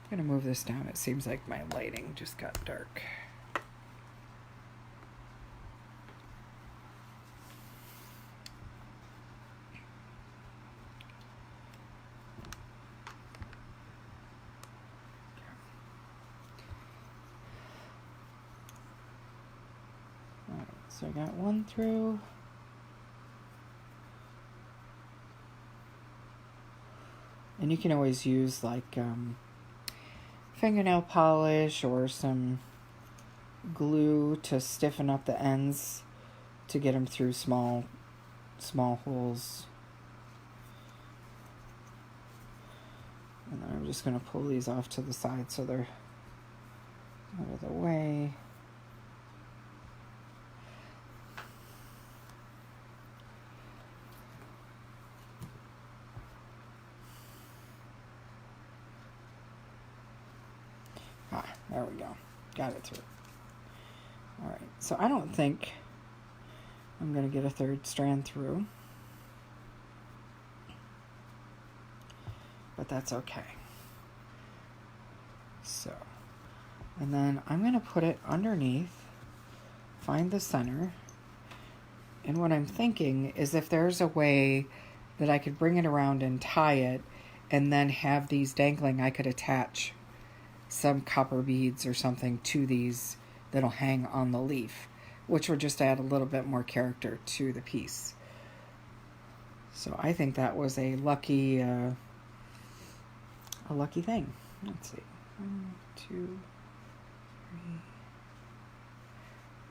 I'm going to move this down. It seems like my lighting just got dark. Alright, so I got 1 through. And you can always use like fingernail polish or some glue to stiffen up the ends to get them through small holes. And then I'm just going to pull these off to the side so they're out of the way. There we go. Got it through. Alright, so I don't think I'm going to get a 3rd strand through. But that's okay. So, and then I'm going to put it underneath, find the center. And what I'm thinking is if there's a way that I could bring it around and tie it and then have these dangling, I could attach some copper beads or something to these that'll hang on the leaf, which would just add a little bit more character to the piece. So I think that was a lucky thing. Let's see. 1, 2, 3.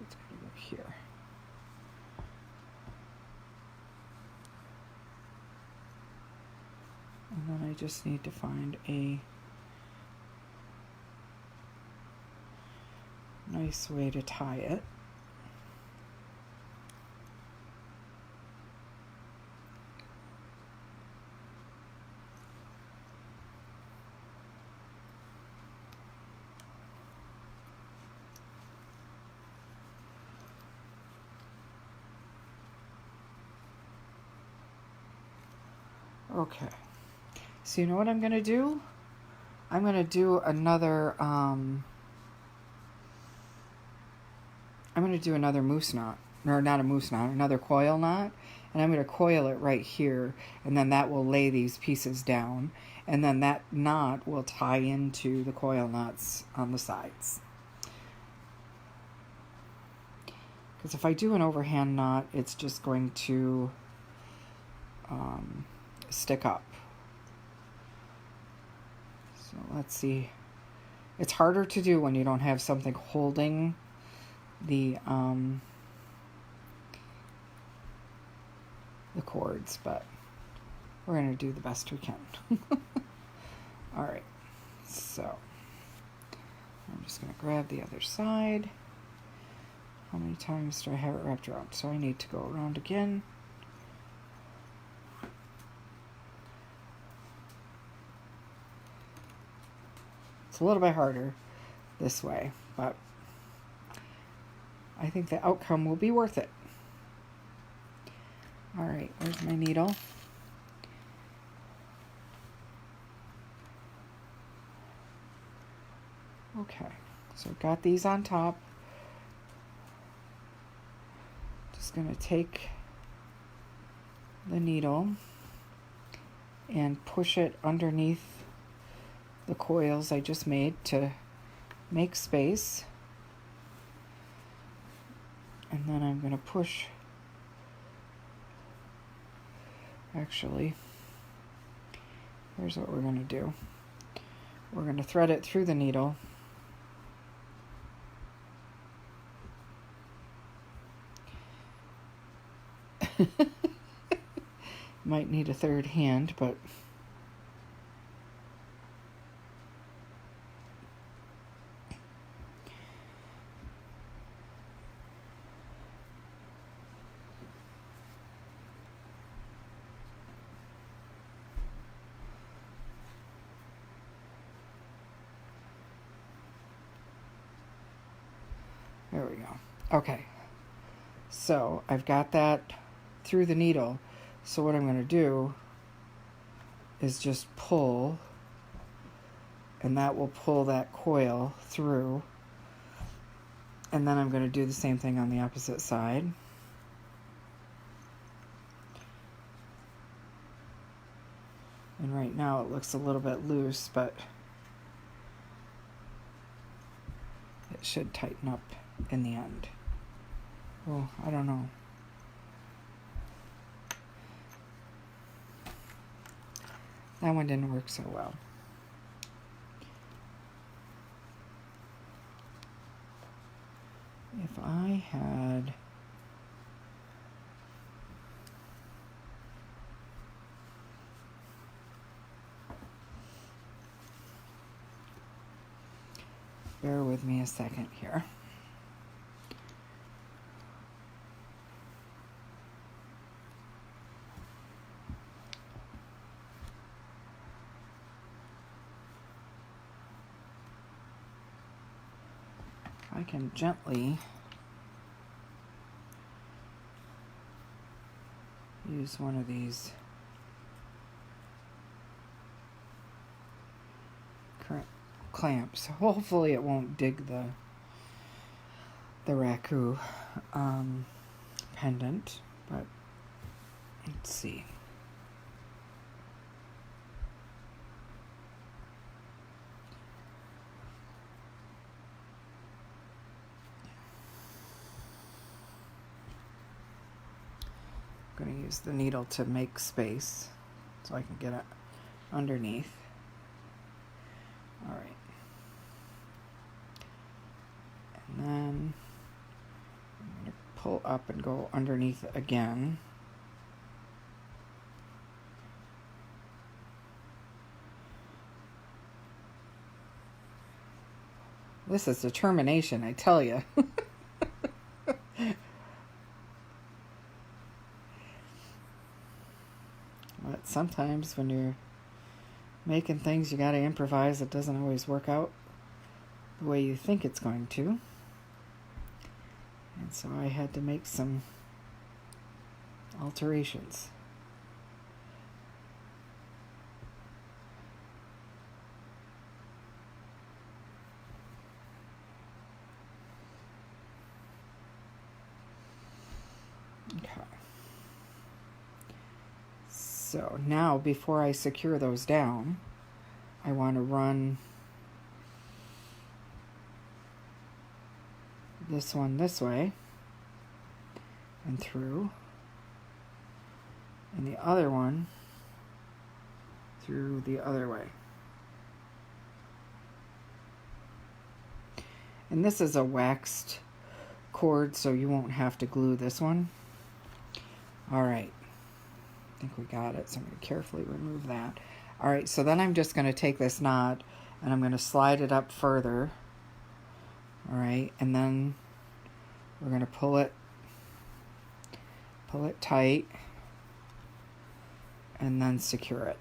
It's going to go here. And then I just need to find a nice way to tie it. Okay. So you know what I'm going to do? I'm going to do another moose knot, or not a moose knot, another coil knot, and I'm going to coil it right here, and then that will lay these pieces down, and then that knot will tie into the coil knots on the sides. Because if I do an overhand knot, it's just going to stick up. So let's see. It's harder to do when you don't have something holding the cords, but we're going to do the best we can. All right, so I'm just going to grab the other side. How many times do I have it wrapped around? So I need to go around again. It's a little bit harder this way, but I think the outcome will be worth it. All right, where's my needle? Okay, so I've got these on top. Just going to take the needle and push it underneath the coils I just made to make space. And then I'm going to push, actually, here's what we're going to do. We're going to thread it through the needle. Might need a third hand, but there we go. Okay, so I've got that through the needle. So what I'm going to do is just pull, and that will pull that coil through. And then I'm going to do the same thing on the opposite side. And right now it looks a little bit loose, but it should tighten up in the end. Oh, I don't know. That one didn't work so well. If I had bear with me a second here. I can gently use one of these clamps. Hopefully it won't dig the Raku pendant, but let's see. I'm going to use the needle to make space so I can get it underneath. All right. And then I'm going to pull up and go underneath again. This is determination, I tell you. But sometimes when you're making things, you gotta improvise. It doesn't always work out the way you think it's going to. And so I had to make some alterations. Okay. So now, before I secure those down, I want to run this one this way and through, and the other one through the other way. And this is a waxed cord, so you won't have to glue this one. All right. I think we got it, so I'm going to carefully remove that. All right, so then I'm just going to take this knot and I'm going to slide it up further. All right, and then we're going to pull it tight and then secure it.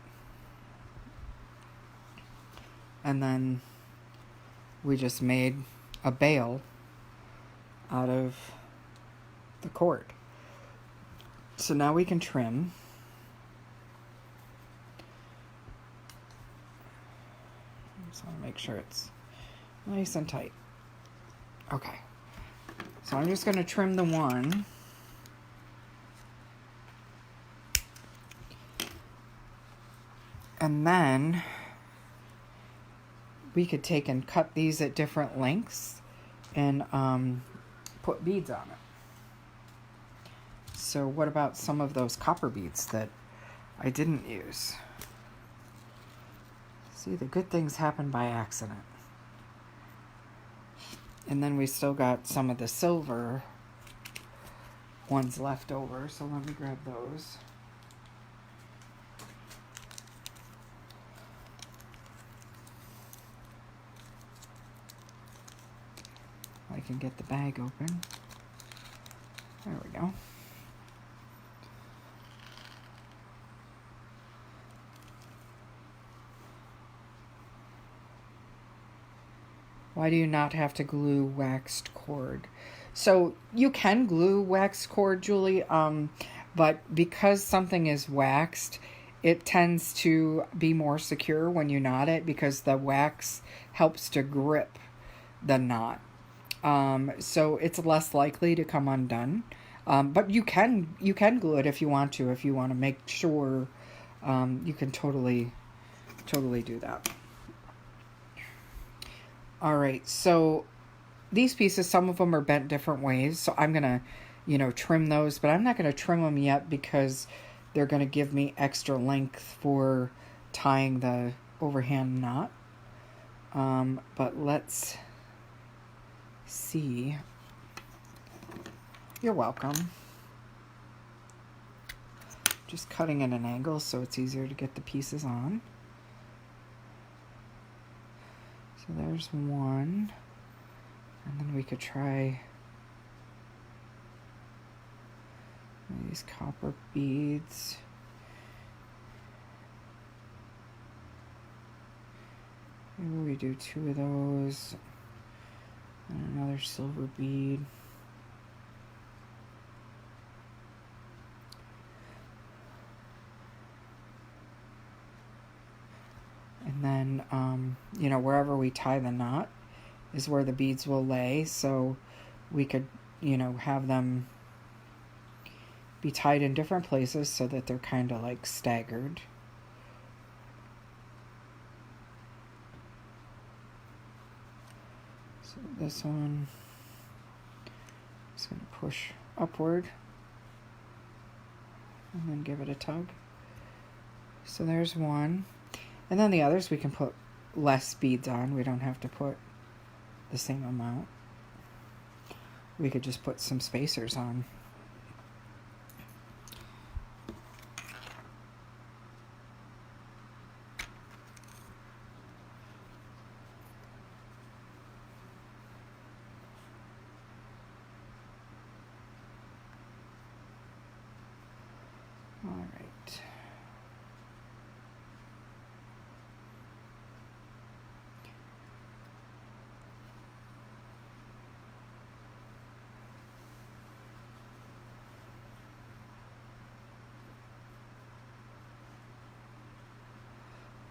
And then we just made a bail out of the cord. So now we can trim. Just want to make sure it's nice and tight. Okay. So I'm just going to trim the one. And then we could take and cut these at different lengths and put beads on it. So what about some of those copper beads that I didn't use? See, the good things happen by accident. And then we still got some of the silver ones left over, so let me grab those. I can get the bag open. There we go. Why do you not have to glue waxed cord? So you can glue waxed cord, Julie, but because something is waxed, it tends to be more secure when you knot it because the wax helps to grip the knot. So it's less likely to come undone. But you can glue it if you want to make sure, you can totally do that. All right, so these pieces, some of them are bent different ways, so I'm going to, trim those, but I'm not going to trim them yet because they're going to give me extra length for tying the overhand knot. But let's see. You're welcome. Just cutting at an angle so it's easier to get the pieces on. So there's one, and then we could try these copper beads. Maybe we do 2 of those, and another silver bead. And then, wherever we tie the knot is where the beads will lay. So we could, have them be tied in different places so that they're kind of like staggered. So this one, just going to push upward and then give it a tug. So there's one. And then the others we can put less beads on. We don't have to put the same amount. We could just put some spacers on. All right.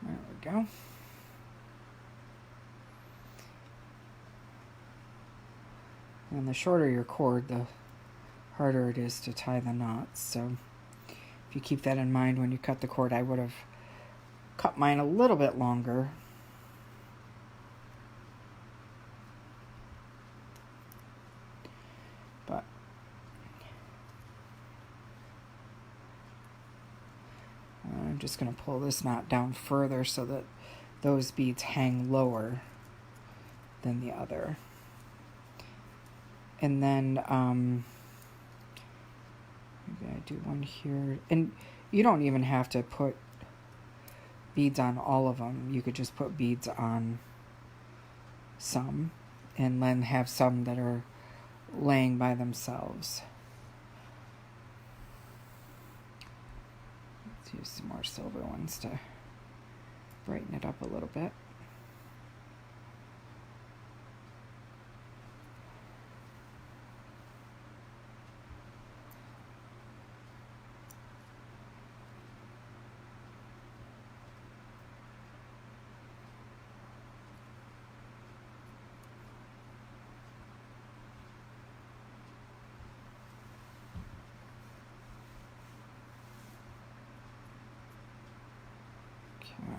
There we go. And the shorter your cord, the harder it is to tie the knots. So if you keep that in mind when you cut the cord, I would have cut mine a little bit longer. But I'm just going to pull this knot down further so that those beads hang lower than the other. And then maybe I do one here. And you don't even have to put beads on all of them. You could just put beads on some and then have some that are laying by themselves. Let's use some more silver ones to brighten it up a little bit.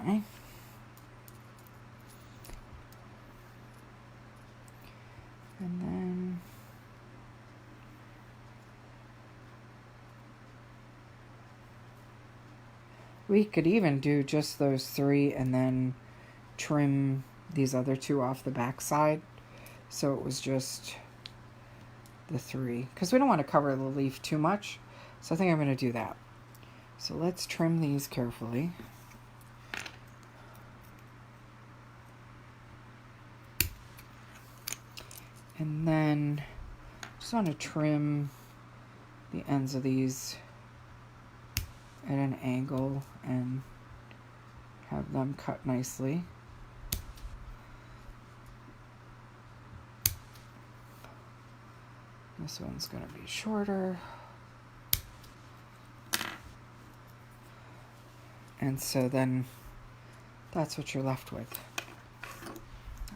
Okay. And then we could even do just those 3 and then trim these other 2 off the back side. So it was just the 3. Because we don't want to cover the leaf too much. So I think I'm going to do that. So let's trim these carefully. And then just want to trim the ends of these at an angle and have them cut nicely. This one's going to be shorter. And so then that's what you're left with.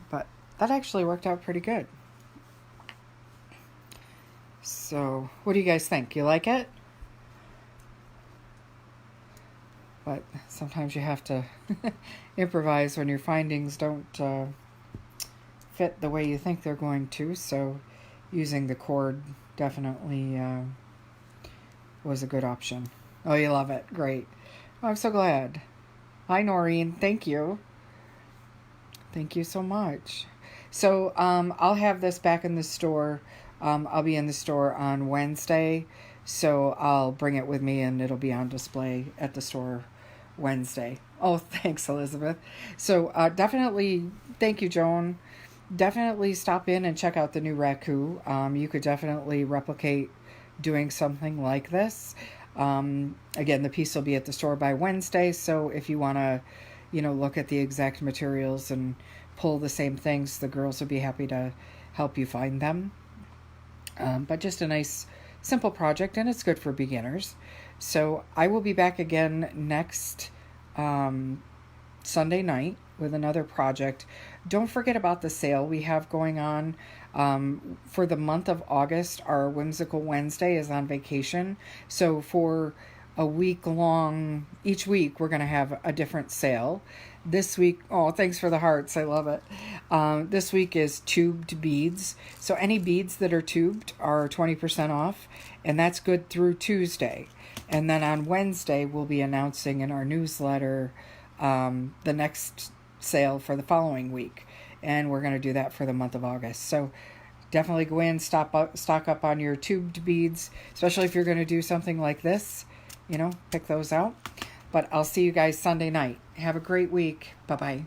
But that actually worked out pretty good. So, what do you guys think? You like it? But sometimes you have to improvise when your findings don't fit the way you think they're going to. So, using the cord definitely was a good option. Oh, you love it. Great. Oh, I'm so glad. Hi, Noreen. Thank you. Thank you so much. So, I'll have this back in the store. I'll be in the store on Wednesday, so I'll bring it with me and it'll be on display at the store Wednesday. Oh, thanks, Elizabeth. So definitely, thank you, Joan. Definitely stop in and check out the new Raku. You could definitely replicate doing something like this. Again, the piece will be at the store by Wednesday, so if you want to, look at the exact materials and pull the same things, the girls will be happy to help you find them. But just a nice, simple project, and it's good for beginners. So I will be back again next Sunday night with another project. Don't forget about the sale we have going on. For the month of August, our Whimsical Wednesday is on vacation. So for a week long, each week, we're going to have a different sale. This week, oh, thanks for the hearts. I love it. This week is tubed beads. So any beads that are tubed are 20% off, and that's good through Tuesday. And then on Wednesday, we'll be announcing in our newsletter the next sale for the following week. And we're going to do that for the month of August. So definitely go in, stock up on your tubed beads, especially if you're going to do something like this. Pick those out. But I'll see you guys Sunday night. Have a great week. Bye-bye.